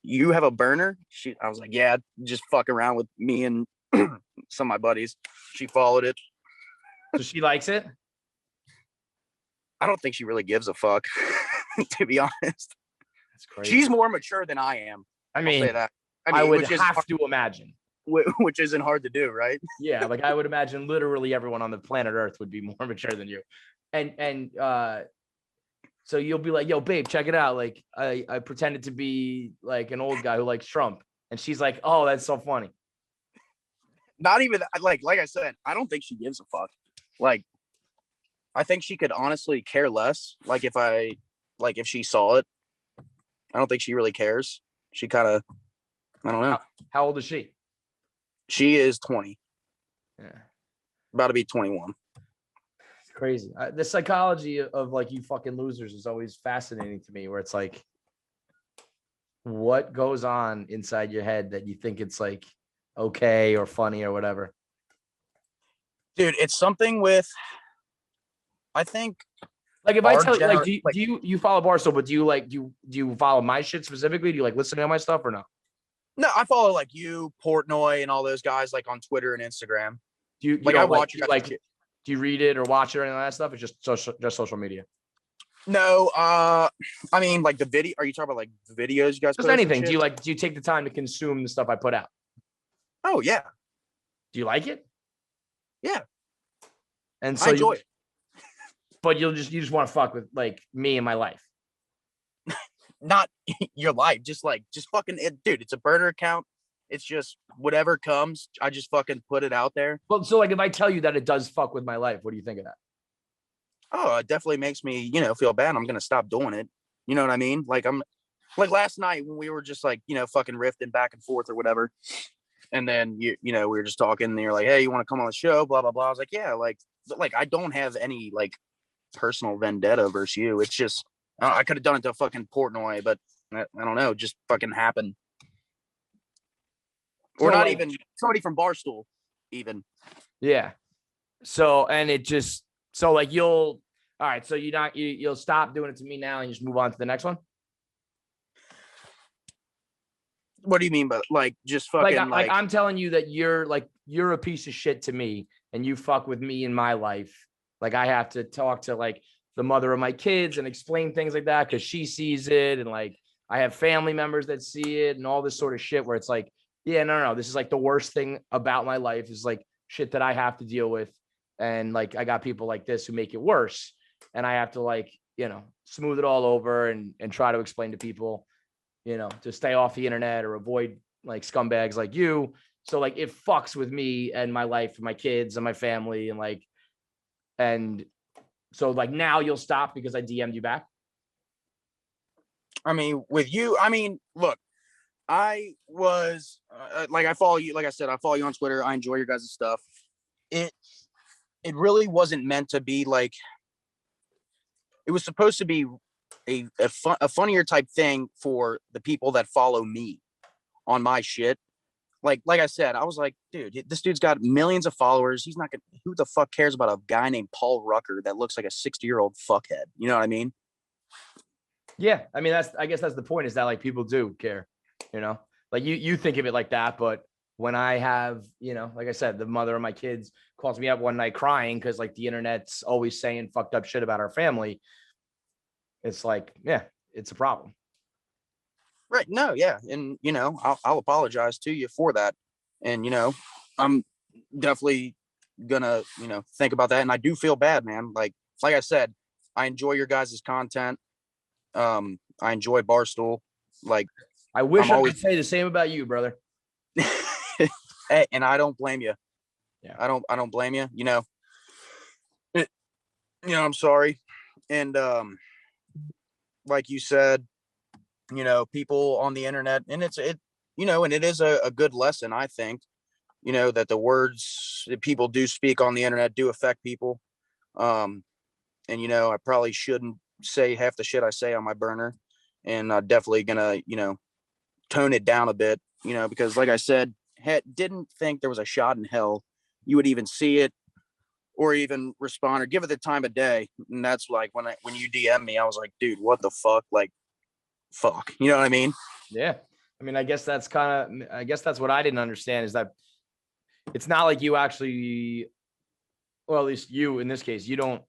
"You have a burner?" I was like, "Yeah, just fuck around with me and some of my buddies." She followed it. So she likes it? I don't think she really gives a fuck, to be honest. That's crazy. She's more mature than I am. I mean, I'll say that. I would have to imagine. Which isn't hard to do, right? Yeah, like I would imagine literally everyone on the planet Earth would be more mature than you. And so you'll be like, "Yo, babe, check it out. Like I pretended to be like an old guy who likes Trump." And she's like, "Oh, that's so funny." Not even like I said, I don't think she gives a fuck. Like I think she could honestly care less. Like if she saw it, I don't think she really cares. She kind of, I don't know. How old is she? She is 20. Yeah. About to be 21. It's crazy. The psychology of like you fucking losers is always fascinating to me, where it's like, what goes on inside your head that you think it's like okay or funny or whatever? Dude, it's something with, I think, like if I tell you, like, do you follow Barstool, but do you follow my shit specifically? Do you like listen to my stuff or no? No, I follow like you, Portnoy, and all those guys like on Twitter and Instagram. Do you Like I watch you like shit. do you read it or watch it or any of that stuff? It's just social media. No, I mean like the video. Are you talking about like the videos you guys Just post and anything. shit? Do you take the time to consume the stuff I put out? Oh yeah, Do you like it? yeah. And I so enjoy it. but you just want to fuck with like me and my life. Not your life, just fucking it, dude. It's a burner account. It's just whatever comes. I just fucking put it out there. Well, so like if I tell you that it does fuck with my life, what do you think of that? Oh, it definitely makes me, feel bad. I'm gonna stop doing it. You know what I mean? Like I'm like last night when we were just like, fucking riffing back and forth or whatever. And then we were just talking and you're like, hey, you want to come on the show? Blah blah blah. I was like, yeah, like I don't have any like personal vendetta versus you. It's just I could have done it to fucking Portnoy, but I don't know, just fucking happened. Or So, not like, even somebody from Barstool, even. Yeah. So and it just so like all right. So you'll stop doing it to me now and you just move on to the next one. What do you mean by like just fucking Like I'm telling you that you're a piece of shit to me and you fuck with me in my life. Like I have to talk to like the mother of my kids and explain things like that because she sees it and like I have family members that see it and all this sort of shit where it's like, yeah, no, this is like the worst thing about my life is like shit that I have to deal with. And like I got people like this who make it worse. And I have to like, smooth it all over and try to explain to people, to stay off the internet or avoid like scumbags like you. So like it fucks with me and my life and my kids and my family and so like now you'll stop because I DM'd you back. I mean, with you, look, I was like, I follow you. Like I said, I follow you on Twitter. I enjoy your guys' stuff. It really wasn't meant to be like, it was supposed to be a funnier type thing for the people that follow me on my shit. Like I said, I was like, dude, this dude's got millions of followers. He's not gonna, who the fuck cares about a guy named Paul Rucker that looks like a 60-year-old fuckhead? You know what I mean? Yeah. I mean, I guess that's the point is that like people do care, like you think of it like that. But when I have, like I said, the mother of my kids calls me up one night crying because like the internet's always saying fucked up shit about our family. It's like, yeah, it's a problem. Right. No, yeah. And, I'll apologize to you for that. And, I'm definitely gonna, think about that. And I do feel bad, man. Like I said, I enjoy your guys' content. I enjoy Barstool. Like I wish I could say the same about you, brother. Hey, and I don't blame you. Yeah. I don't blame you. I'm sorry. And like you said, people on the internet, and and it is a good lesson, I think, that the words that people do speak on the internet do affect people. And I probably shouldn't say half the shit I say on my burner, and I'm definitely gonna tone it down a bit, because like I said, didn't think there was a shot in hell you would even see it or even respond or give it the time of day. And that's like when you DM me, I was like, dude, what the fuck? Like, fuck. You know what I mean? Yeah. I mean, I guess that's what I didn't understand is that it's not like you actually, well, at least you in this case, you're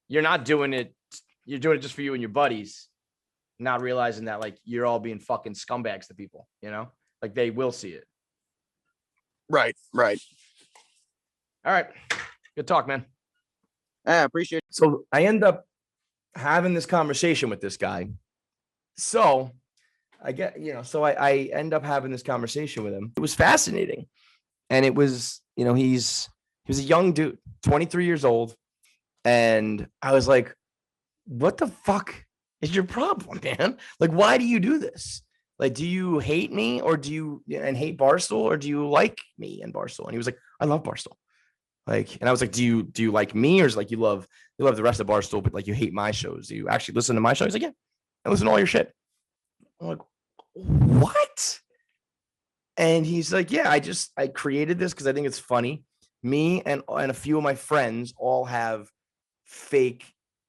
not doing it. You're doing it just for you and your buddies, not realizing that like you're all being fucking scumbags to people, like they will see it. Right. All right. Good talk, man. I appreciate it. So I end up having this conversation with this guy. So I get, I end up having this conversation with him. It was fascinating. And it was, he was a young dude, 23 years old. And I was like, what the fuck is your problem, man? Like, why do you do this? Like, do you hate me or hate Barstool or do you like me and Barstool? And he was like, I love Barstool. Like, and I was like, do you like me? Or is like, you love the rest of Barstool, but like you hate my shows. Do you actually listen to my show? He's like, yeah, I listen to all your shit. I'm like, what? And he's like, yeah, I created this because I think it's funny. Me and a few of my friends all have fake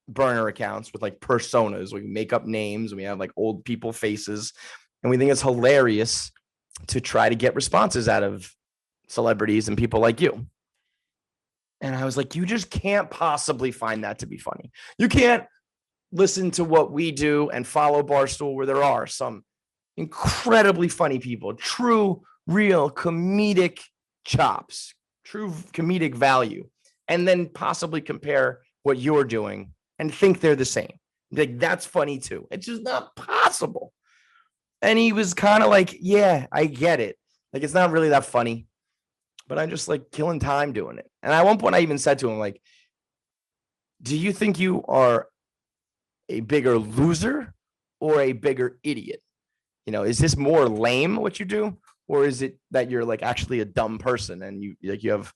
burner accounts with like personas. We make up names and we have like old people faces. And we think it's hilarious to try to get responses out of celebrities and people like you. And I was like, you just can't possibly find that to be funny. You can't listen to what we do and follow Barstool, where there are some incredibly funny people, true, real comedic chops, true comedic value, and then possibly compare what you're doing and think they're the same. Like, that's funny too. It's just not possible. And he was kind of like, yeah, I get it. Like, it's not really that funny, but I'm just like killing time doing it. And at one point I even said to him, like, do you think you are a bigger loser or a bigger idiot? You know, is this more lame what you do? Or is it that you're like actually a dumb person and you have,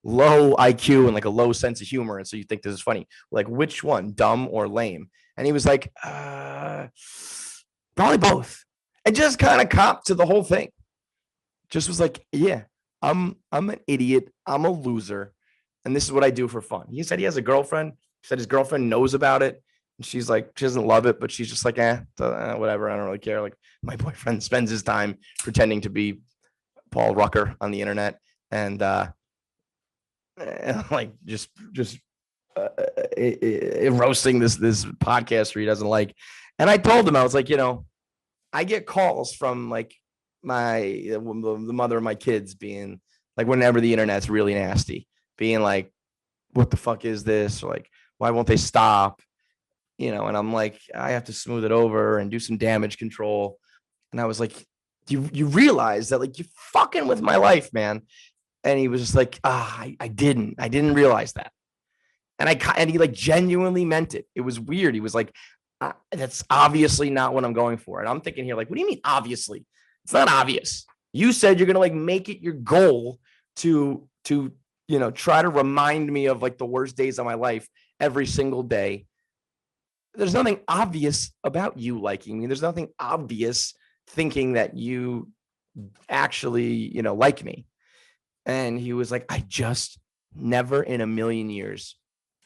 low IQ and like a low sense of humor. And so you think this is funny. Like, which one, dumb or lame? And he was like, probably both. And just kind of copped to the whole thing. Just was like, yeah, I'm an idiot. I'm a loser. And this is what I do for fun. He said he has a girlfriend. He said his girlfriend knows about it. And she's like, she doesn't love it, but she's just like, whatever. I don't really care. Like, my boyfriend spends his time pretending to be Paul Rucker on the internet. And like just roasting this podcaster he doesn't like. And I told him, I was like, I get calls from like the mother of my kids being like, whenever the internet's really nasty, being like, what the fuck is this? Or like, why won't they stop? And I'm like, I have to smooth it over and do some damage control. And I was like, you realize that like you're fucking with my life, man. And he was just like, I didn't realize that. And he like genuinely meant it. It was weird. He was like, that's obviously not what I'm going for. And I'm thinking here, like, what do you mean obviously? It's not obvious. You said you're going to like make it your goal to try to remind me of like the worst days of my life every single day. There's nothing obvious about you liking me. There's nothing obvious thinking that you actually, like me. And he was like, I just never in a million years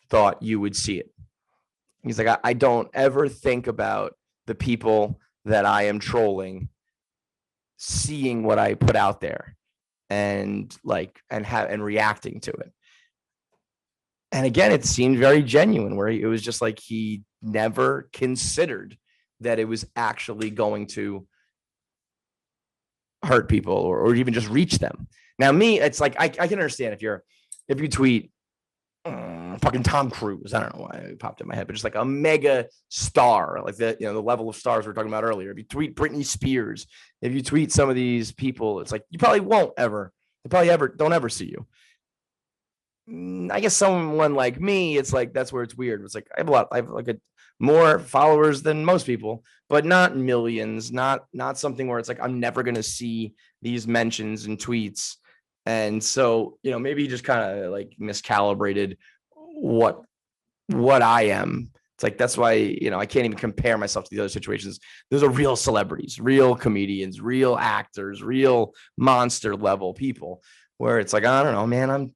thought you would see it. He's like, I don't ever think about the people that I am trolling seeing what I put out there and reacting to it. And again, it seemed very genuine, where it was just like he never considered that it was actually going to hurt people or even just reach them. Now, me, it's like I can understand if you tweet fucking Tom Cruise. I don't know why it popped in my head, but just like a mega star, like the level of stars we were talking about earlier. If you tweet Britney Spears, if you tweet some of these people, it's like you probably don't ever see you. I guess someone like me, it's like that's where it's weird. It's like I have like more followers than most people, but not millions, not something where it's like I'm never gonna see these mentions and tweets. And so, maybe he just kind of like miscalibrated what I am. It's like, that's why, I can't even compare myself to the other situations. Those are real celebrities, real comedians, real actors, real monster level people, where it's like, I don't know, man, I'm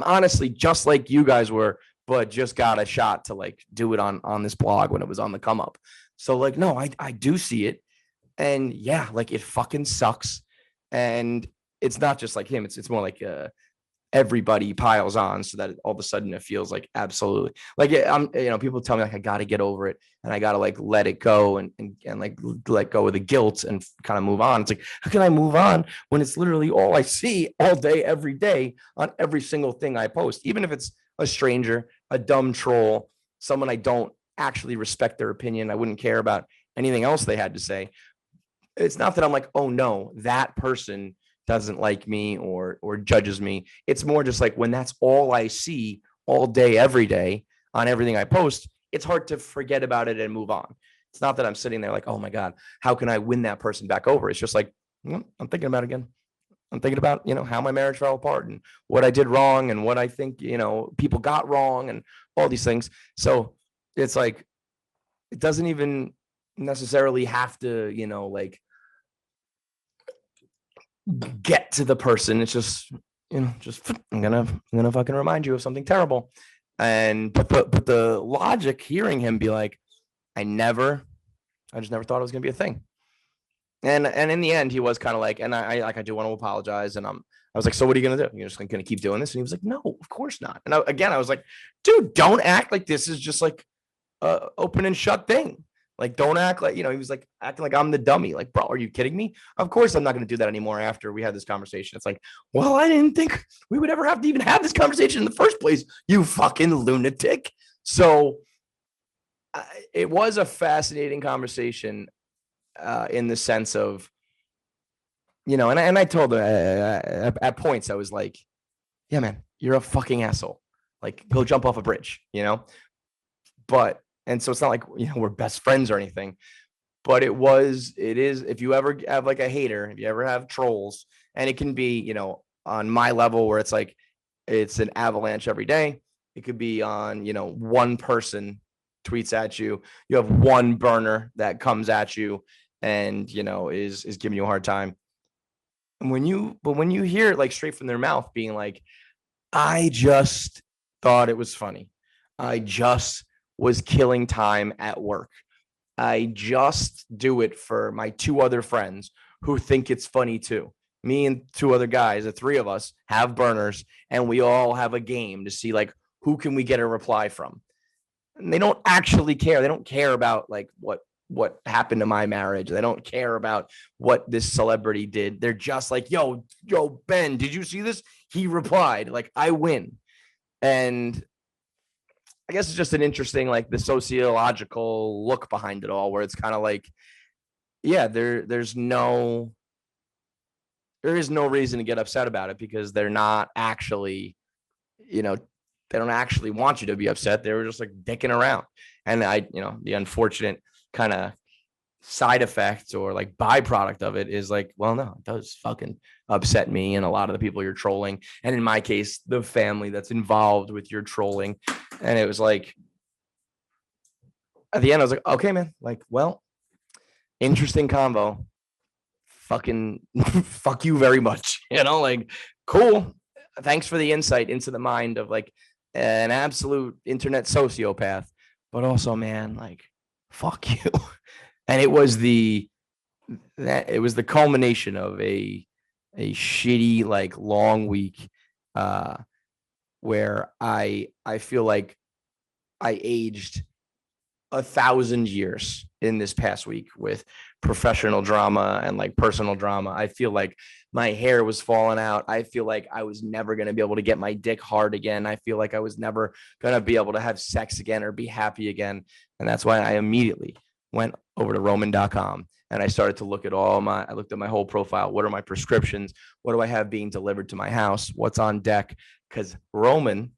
honestly just like you guys were, but just got a shot to like do it on this blog when it was on the come up. So like, no, I do see it. And yeah, like it fucking sucks. And it's not just like him. It's more like everybody piles on, so that all of a sudden it feels like absolutely like I'm. People tell me like I got to get over it and I got to like let it go and like let go of the guilt and kind of move on. It's like, how can I move on when it's literally all I see all day, every day on every single thing I post, even if it's a stranger, a dumb troll, someone I don't actually respect their opinion. I wouldn't care about anything else they had to say. It's not that I'm like, oh no, that person doesn't like me or judges me. It's more just like when that's all I see all day, every day on everything I post, it's hard to forget about it and move on. It's not that I'm sitting there like, oh my God, how can I win that person back over? It's just like, I'm thinking about it again. I'm thinking about, how my marriage fell apart and what I did wrong and what I think, people got wrong and all these things. So it's like, it doesn't even necessarily have to, like get to the person. It's just, I'm gonna fucking remind you of something terrible. And but the logic, hearing him be like, I never I just never thought it was going to be a thing. And in the end, he was kind of like, and I do want to apologize. And I was like, so what are you going to do? You're just going to keep doing this? And he was like, no, of course not. And I was like, dude, don't act like this is just like a open and shut thing. Like, don't act like, he was like acting like I'm the dummy. Like, bro, are you kidding me? Of course I'm not going to do that anymore after we had this conversation. It's like, well, I didn't think we would ever have to even have this conversation in the first place, you fucking lunatic. So it was a fascinating conversation in the sense of, and I told him at points, I was like, yeah, man, you're a fucking asshole. Like, go jump off a bridge, and so it's not like, we're best friends or anything, but it is, if you ever have like a hater, if you ever have trolls, and it can be, on my level where it's like, it's an avalanche every day. It could be on, one person tweets at you. You have one burner that comes at you and, is giving you a hard time. And when you hear it like straight from their mouth being like, I just thought it was funny. I just was killing time at work. I just do it for my two other friends who think it's funny too. Me and two other guys, the three of us have burners, and we all have a game to see like who can we get a reply from. And they don't actually care. They don't care about like what happened to my marriage. They don't care about what this celebrity did. They're just like, yo, Ben, did you see this? He replied, like, I win. And I guess it's just an interesting, like, the sociological look behind it all, where it's kind of like, yeah, there is no reason to get upset about it, because they're not actually, they don't actually want you to be upset. They were just like dicking around. And the unfortunate kind of side effect or like byproduct of it is like, well, no, it does fucking upset me and a lot of the people you're trolling. And in my case, the family that's involved with your trolling. And it was like, at the end, I was like, okay, man, like, well, interesting convo. Fucking fuck you very much. Like, cool. Thanks for the insight into the mind of like an absolute internet sociopath, but also, man, like, fuck you. And it was the culmination of a shitty, like, long week where I feel like I aged 1,000 years in this past week with professional drama and like personal drama. I feel like my hair was falling out. I feel like I was never going to be able to get my dick hard again. I feel like I was never going to be able to have sex again or be happy again. And that's why I immediately went over to Roman.com and I started to look at I looked at my whole profile. What are my prescriptions? What do I have being delivered to my house? What's on deck? Because Roman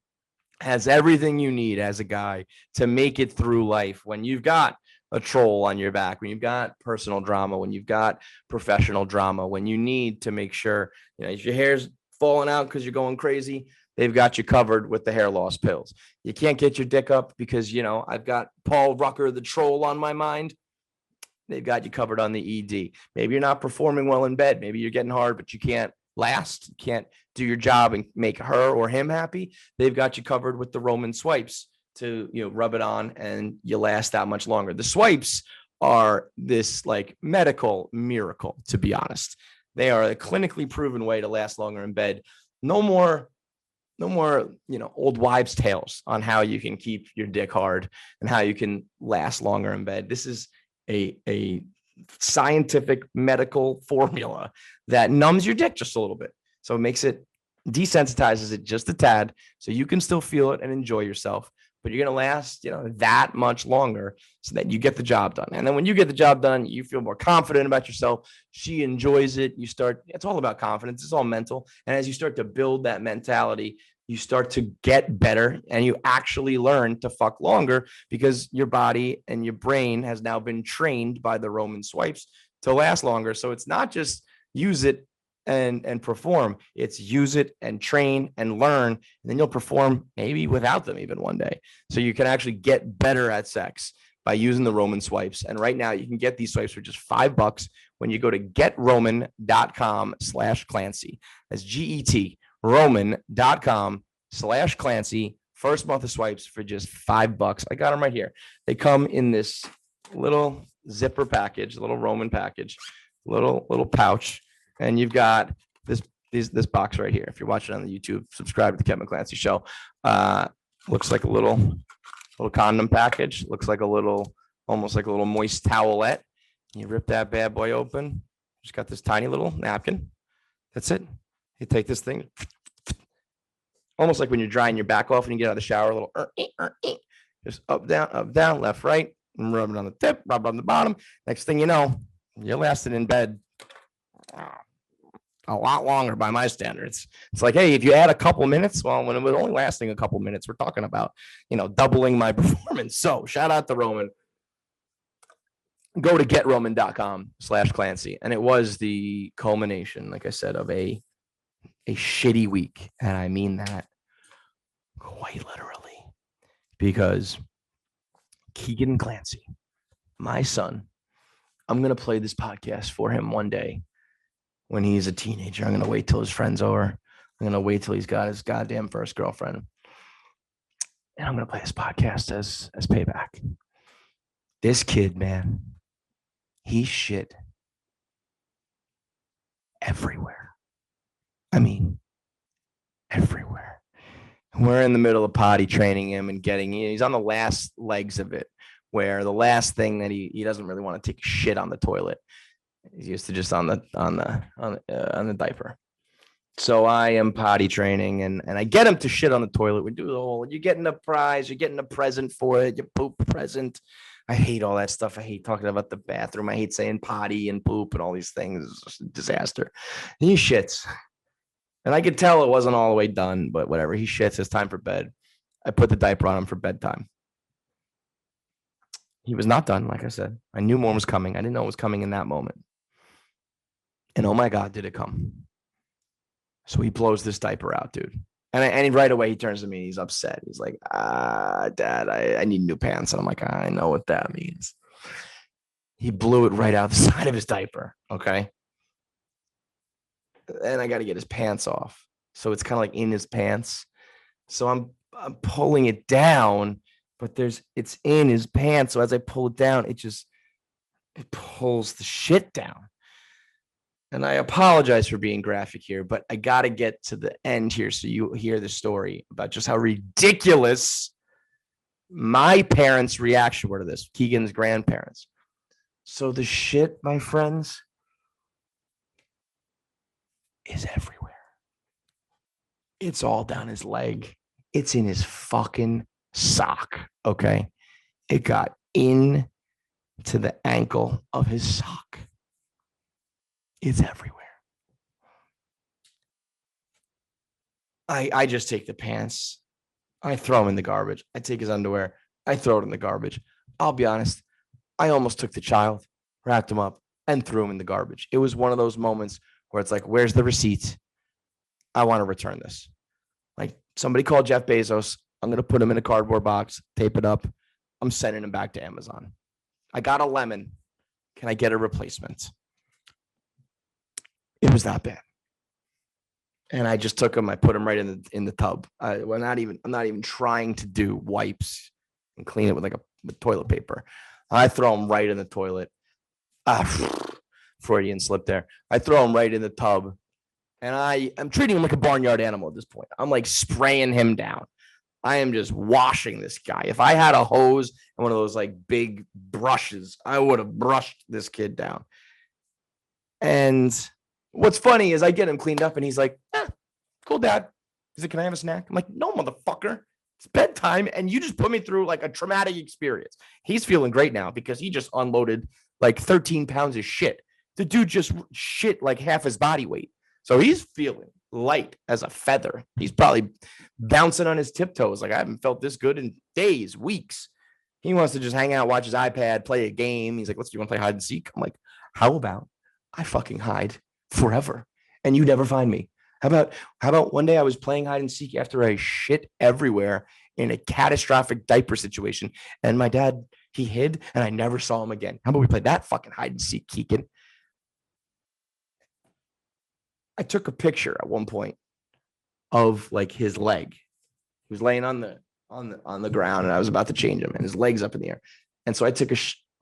has everything you need as a guy to make it through life when you've got a troll on your back, when you've got personal drama, when you've got professional drama, when you need to make sure, if your hair's falling out because you're going crazy, they've got you covered with the hair loss pills. You can't get your dick up because, I've got Paul Rucker, the troll, on my mind. They've got you covered on the ED. Maybe you're not performing well in bed. Maybe you're getting hard, but you can't last, you can't do your job and make her or him happy. They've got you covered with the Roman swipes to, rub it on and you last that much longer. The swipes are this like medical miracle, to be honest. They are a clinically proven way to last longer in bed. No more, old wives' tales on how you can keep your dick hard and how you can last longer in bed. This is a scientific medical formula that numbs your dick just a little bit. So it makes it, desensitizes it just a tad so you can still feel it and enjoy yourself, but you're going to last, that much longer so that you get the job done. And then when you get the job done, you feel more confident about yourself. She enjoys it. It's all about confidence. It's all mental. And as you start to build that mentality, you start to get better and you actually learn to fuck longer because your body and your brain has now been trained by the Roman swipes to last longer. So it's not just use it and perform, it's use it and train and learn, and then you'll perform maybe without them even one day. So you can actually get better at sex by using the Roman swipes. And right now you can get these swipes for just $5 when you go to getroman.com/Clancy. That's GET Roman.com/Clancy. First month of swipes for just $5. I got them right here. They come in this little zipper package, a little Roman package, little pouch, and you've got this box right here. If you're watching on the YouTube, subscribe to the Kevin Clancy Show. Looks like a little condom package. Looks like almost like a little moist towelette. You rip that bad boy open. Just got this tiny little napkin. That's it. You take this thing, almost like when you're drying your back off and you get out of the shower, a little just up, down, left, right, and rub it on the tip, rub on the bottom. Next thing you know, you're lasting in bed a lot longer by my standards. It's like, hey, if you add a couple minutes, well, when it was only lasting a couple minutes, we're talking about, doubling my performance. So shout out to Roman. Go to getroman.com/Clancy. And it was the culmination, like I said, of a shitty week. And I mean that quite literally, because Keegan Clancy, my son, I'm going to play this podcast for him one day when he's a teenager. I'm going to wait till his friend's over. I'm going to wait till he's got his goddamn first girlfriend. And I'm going to play this podcast as payback. This kid, man, he shit everywhere. I mean, everywhere. We're in the middle of potty training him and he's on the last legs of it, where the last thing that he doesn't really want to take shit on the toilet. He's used to just on the diaper. So I am potty training and I get him to shit on the toilet. We do the whole, you're getting a prize, you're getting a present for it, your poop present. I hate all that stuff. I hate talking about the bathroom. I hate saying potty and poop and all these things. It's just a disaster. And he shits. And I could tell it wasn't all the way done, but whatever. He shits. It's time for bed. I put the diaper on him for bedtime. He was not done, like I said. I knew more was coming. I didn't know it was coming in that moment. And oh my God, did it come. So he blows this diaper out, dude. And right away he turns to me. He's upset. He's like, Dad, I need new pants. And I'm like, I know what that means. He blew it right out the side of his diaper. Okay. And I got to get his pants off. So it's kind of like in his pants. So I'm pulling it down, but it's in his pants. So as I pull it down, it pulls the shit down. And I apologize for being graphic here, but I got to get to the end here so you hear the story about just how ridiculous my parents' reaction were to this, Keegan's grandparents. So the shit, my friends, is everywhere. It's all down his leg. It's in his fucking sock, okay? It got into the ankle of his sock. It's everywhere. I just take the pants. I throw them in the garbage. I take his underwear. I throw it in the garbage. I'll be honest. I almost took the child, wrapped him up, and threw him in the garbage. It was one of those moments where it's like, where's the receipt? I want to return this. Like, somebody called Jeff Bezos. I'm going to put him in a cardboard box, tape it up. I'm sending him back to Amazon. I got a lemon. Can I get a replacement? It was that bad. And I just took him. I put him right in the tub. I'm not even trying to do wipes and clean it with with toilet paper. I throw him right in the toilet. Freudian slip there. I throw him right in the tub. And I'm treating him like a barnyard animal at this point. I'm like spraying him down. I am just washing this guy. If I had a hose and one of those like big brushes, I would have brushed this kid down. And what's funny is I get him cleaned up and he's like, cool, Dad. He's like, can I have a snack? I'm like, no, motherfucker. It's bedtime. And you just put me through like a traumatic experience. He's feeling great now because he just unloaded like 13 pounds of shit. The dude just shit like half his body weight. So he's feeling light as a feather. He's probably bouncing on his tiptoes. Like, I haven't felt this good in days, weeks. He wants to just hang out, watch his iPad, play a game. He's like, you want to play hide and seek? I'm like, how about I fucking hide forever and you never find me? How about one day I was playing hide and seek after I shit everywhere in a catastrophic diaper situation, and my dad, he hid and I never saw him again. How about we play that fucking hide and seek, Keegan? I took a picture at one point of like his leg. He was laying on the ground and I was about to change him and his leg's up in the air. And so I took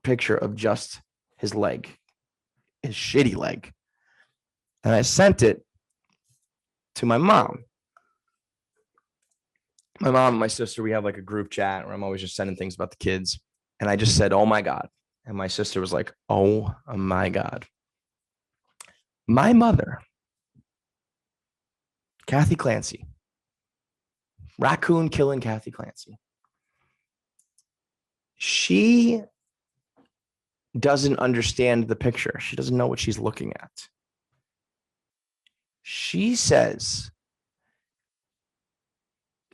picture of just his leg, his shitty leg. And I sent it to my mom. My mom and my sister, we have like a group chat where I'm always just sending things about the kids. And I just said, oh my God. And my sister was like, oh my God. My mother, Kathy Clancy, raccoon killing Kathy Clancy. She doesn't understand the picture. She doesn't know what she's looking at. She says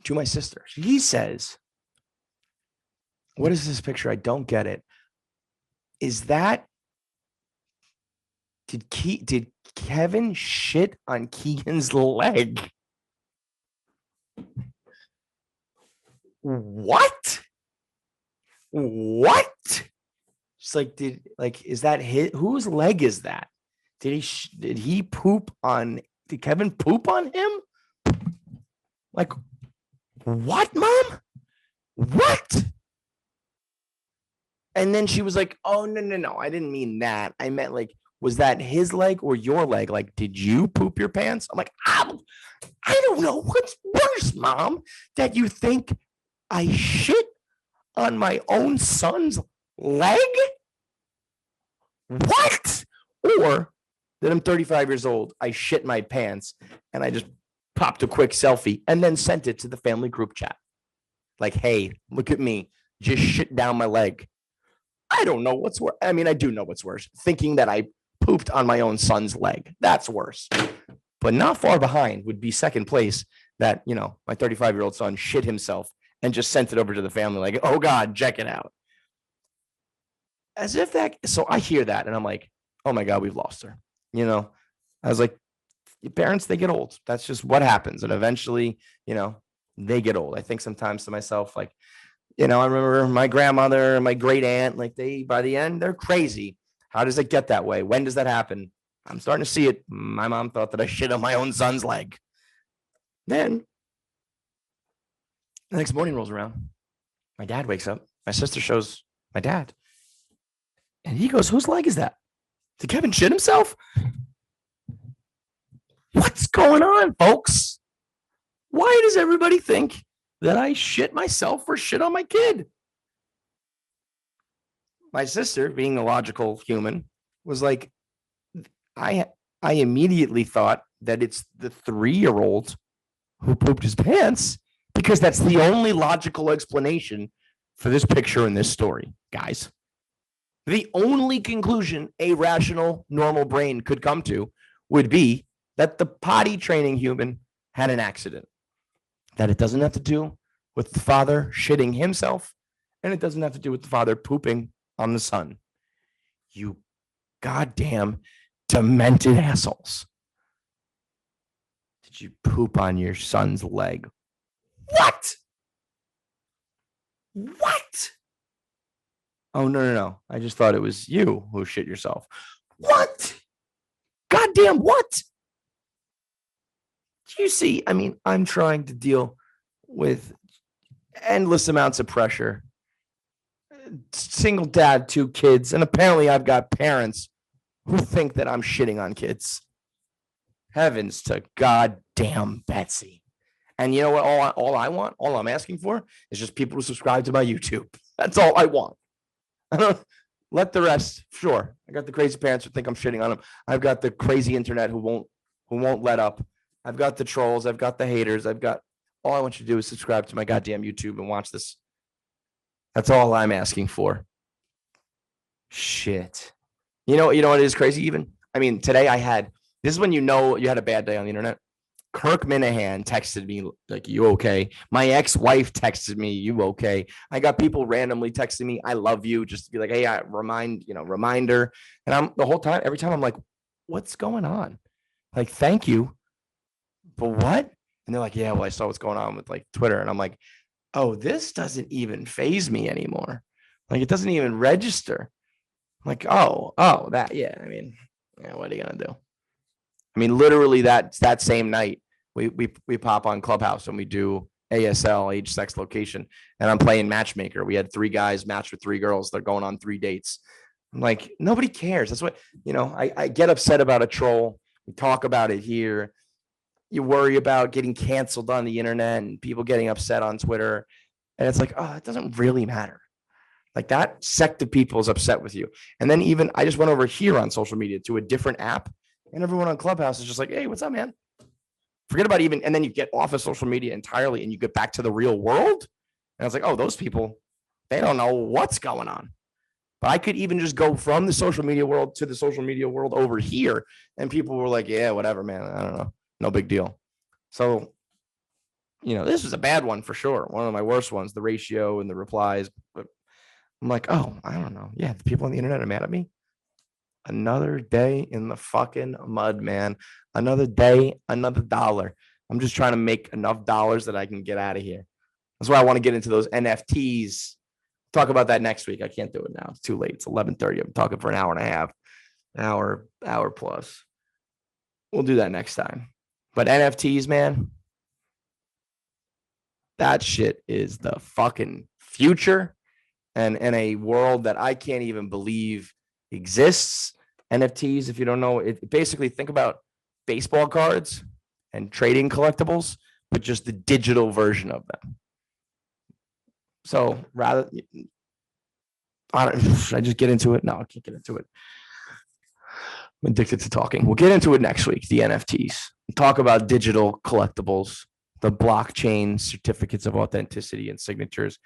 to my sister, he says, what is this picture? I don't get it. Is that, did Kevin shit on Keegan's leg? What? It's like, is that his, whose leg is that? Did he poop on, did Kevin poop on him? Like, what, Mom? What? And then she was like, oh, no. I didn't mean that. I meant like, was that his leg or your leg? Like, did you poop your pants? I'm like, I don't know. What's worse, Mom? That you think I shit on my own son's leg? What? Or that I'm 35 years old, I shit my pants, and I just popped a quick selfie and then sent it to the family group chat. Like, hey, look at me, just shit down my leg. I don't know what's worse. I mean, I do know what's worse. Thinking that I pooped on my own son's leg. That's worse. But not far behind would be second place that, you know, my 35-year-old son shit himself and just sent it over to the family like, oh God, check it out. As if that, so I hear that and I'm like, oh my God, we've lost her. You know, I was like, parents, they get old. That's just what happens. And eventually, you know, they get old. I think sometimes to myself, like, you know, I remember my grandmother and my great aunt, like by the end, they're crazy. How does it get that way? When does that happen? I'm starting to see it. My mom thought that I shit on my own son's leg. Then the next morning rolls around. My dad wakes up. My sister shows my dad. And he goes, whose leg is that? Did Kevin shit himself? What's going on, folks? Why does everybody think that I shit myself or shit on my kid? My sister, being a logical human, was like, I immediately thought that it's the 3-year-old who pooped his pants because that's the only logical explanation for this picture in this story, guys. The only conclusion a rational, normal brain could come to would be that the potty training human had an accident, that it doesn't have to do with the father shitting himself, and it doesn't have to do with the father pooping on the son. You goddamn demented assholes. Did you poop on your son's leg? What? Oh, no. I just thought it was you who shit yourself. What? Goddamn what? You see, I mean, I'm trying to deal with endless amounts of pressure. Single dad, 2 kids, and apparently I've got parents who think that I'm shitting on kids. Heavens to goddamn Betsy. And you know what? All I'm asking for is just people to subscribe to my YouTube. That's all I want. I don't let the rest. Sure, I got the crazy parents who think I'm shitting on them. I've got the crazy internet who won't let up. I've got the trolls. I've got the haters. All I want you to do is subscribe to my goddamn YouTube and watch this. That's all I'm asking for. Shit. You know what is crazy even? I mean, today this is when you know you had a bad day on the internet. Kirk Minahan texted me like, you okay? My ex-wife texted me, you okay? I got people randomly texting me, I love you, just to be like, hey, reminder. And I'm the whole time, every time I'm like, what's going on? Like, thank you. But what? And they're like, yeah, well, I saw what's going on with like Twitter. And I'm like, oh, this doesn't even faze me anymore. Like, it doesn't even register. I'm like, oh, that, yeah. I mean, yeah, what are you gonna do? I mean, literally that same night, we pop on Clubhouse and we do ASL, age, sex, location, and I'm playing matchmaker. We had 3 guys match with 3 girls. They're going on 3 dates. I'm like, nobody cares. That's what, I get upset about a troll. We talk about it here. You worry about getting canceled on the internet and people getting upset on Twitter. And it's like, oh, it doesn't really matter. Like that sect of people is upset with you. And then even I just went over here on social media to a different app, and everyone on Clubhouse is just like, hey, what's up, man? Forget about even, and then you get off of social media entirely and you get back to the real world. And I was like, oh, those people, they don't know what's going on. But I could even just go from the social media world to the social media world over here. And people were like, yeah, whatever, man. I don't know. No big deal. So, this was a bad one for sure. One of my worst ones, the ratio and the replies. But I'm like, oh, I don't know. Yeah, the people on the internet are mad at me. Another day in the fucking mud, man. Another day, another dollar. I'm just trying to make enough dollars that I can get out of here. That's why I want to get into those NFTs. Talk about that next week. I can't do it now. It's too late. It's 11:30. I'm talking for an hour and a half, hour plus. We'll do that next time. But NFTs, man, that shit is the fucking future. And in a world that I can't even believe exists, NFTs, if you don't know, it basically think about baseball cards and trading collectibles, but just the digital version of them. So should I just get into it? No, I can't get into it. I'm addicted to talking. We'll get into it next week, the NFTs. We'll talk about digital collectibles, the blockchain certificates of authenticity and signatures.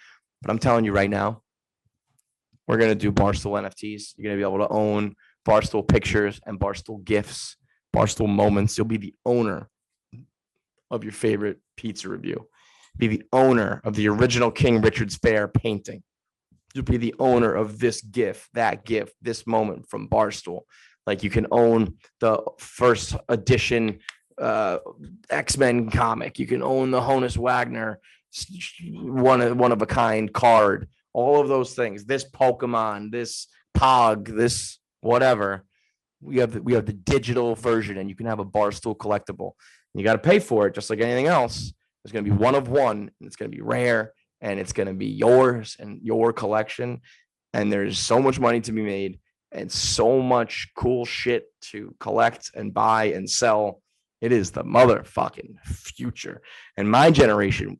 But I'm telling you right now, we're going to do Barstool NFTs. You're going to be able to own Barstool pictures and Barstool gifts, Barstool moments. You'll be the owner of your favorite pizza review. Be the owner of the original King Richard's Fair painting. You'll be the owner of this gift, that gift, this moment from Barstool. Like you can own the first edition X-Men comic. You can own the Honus Wagner one of a kind card. All of those things. This Pokemon, this Pog, this whatever. We have the digital version, and you can have a Barstool collectible. And you got to pay for it, just like anything else. There's going to be one of one, and it's going to be rare, and it's going to be yours and your collection. And there's so much money to be made, and so much cool shit to collect and buy and sell. It is the motherfucking future. And my generation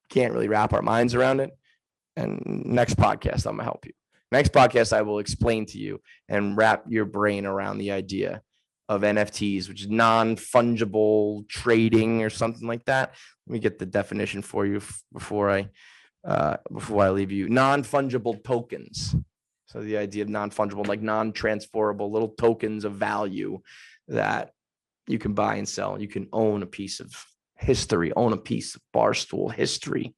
can't really wrap our minds around it. And next podcast, I'm going to help you. Next podcast, I will explain to you and wrap your brain around the idea of NFTs, which is non-fungible trading or something like that. Let me get the definition for you before I leave you. Non-fungible tokens. So the idea of non-fungible, like non-transferable little tokens of value that you can buy and sell. You can own a piece of history, own a piece of Barstool history.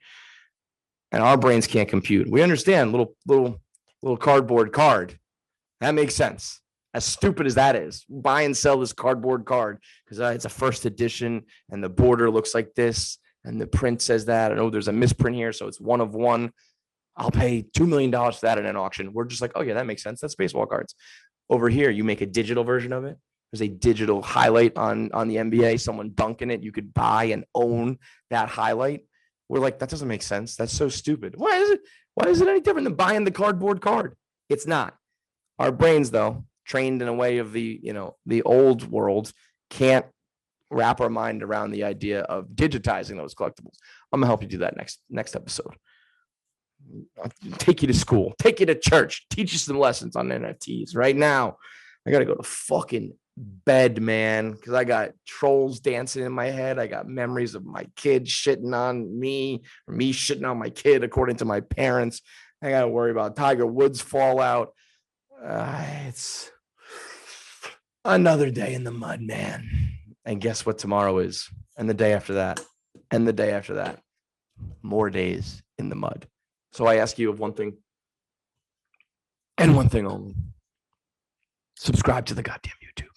And our brains can't compute. We understand little cardboard card. That makes sense. As stupid as that is, buy and sell this cardboard card because it's a first edition and the border looks like this and the print says that. I know there's a misprint here, so it's one of one. I'll pay $2 million for that in an auction. We're just like, oh yeah, that makes sense. That's baseball cards. Over here, you make a digital version of it. There's a digital highlight on the NBA. Someone dunking it. You could buy and own that highlight. We're like, that doesn't make sense. That's so stupid. Why is it any different than buying the cardboard card? It's not. Our brains, though, trained in a way of the old world, can't wrap our mind around the idea of digitizing those collectibles. I'm gonna help you do that next episode. I'll take you to school, take you to church, teach you some lessons on NFTs. Right now, I gotta go to fucking bed, man, because I got trolls dancing in my head. I got memories of my kid shitting on me, or me shitting on my kid, according to my parents. I gotta worry about Tiger Woods fallout. It's another day in the mud, man. And guess what tomorrow is? And the day after that, and the day after that. More days in the mud. So I ask you of one thing, and one thing only. Subscribe to the goddamn YouTube.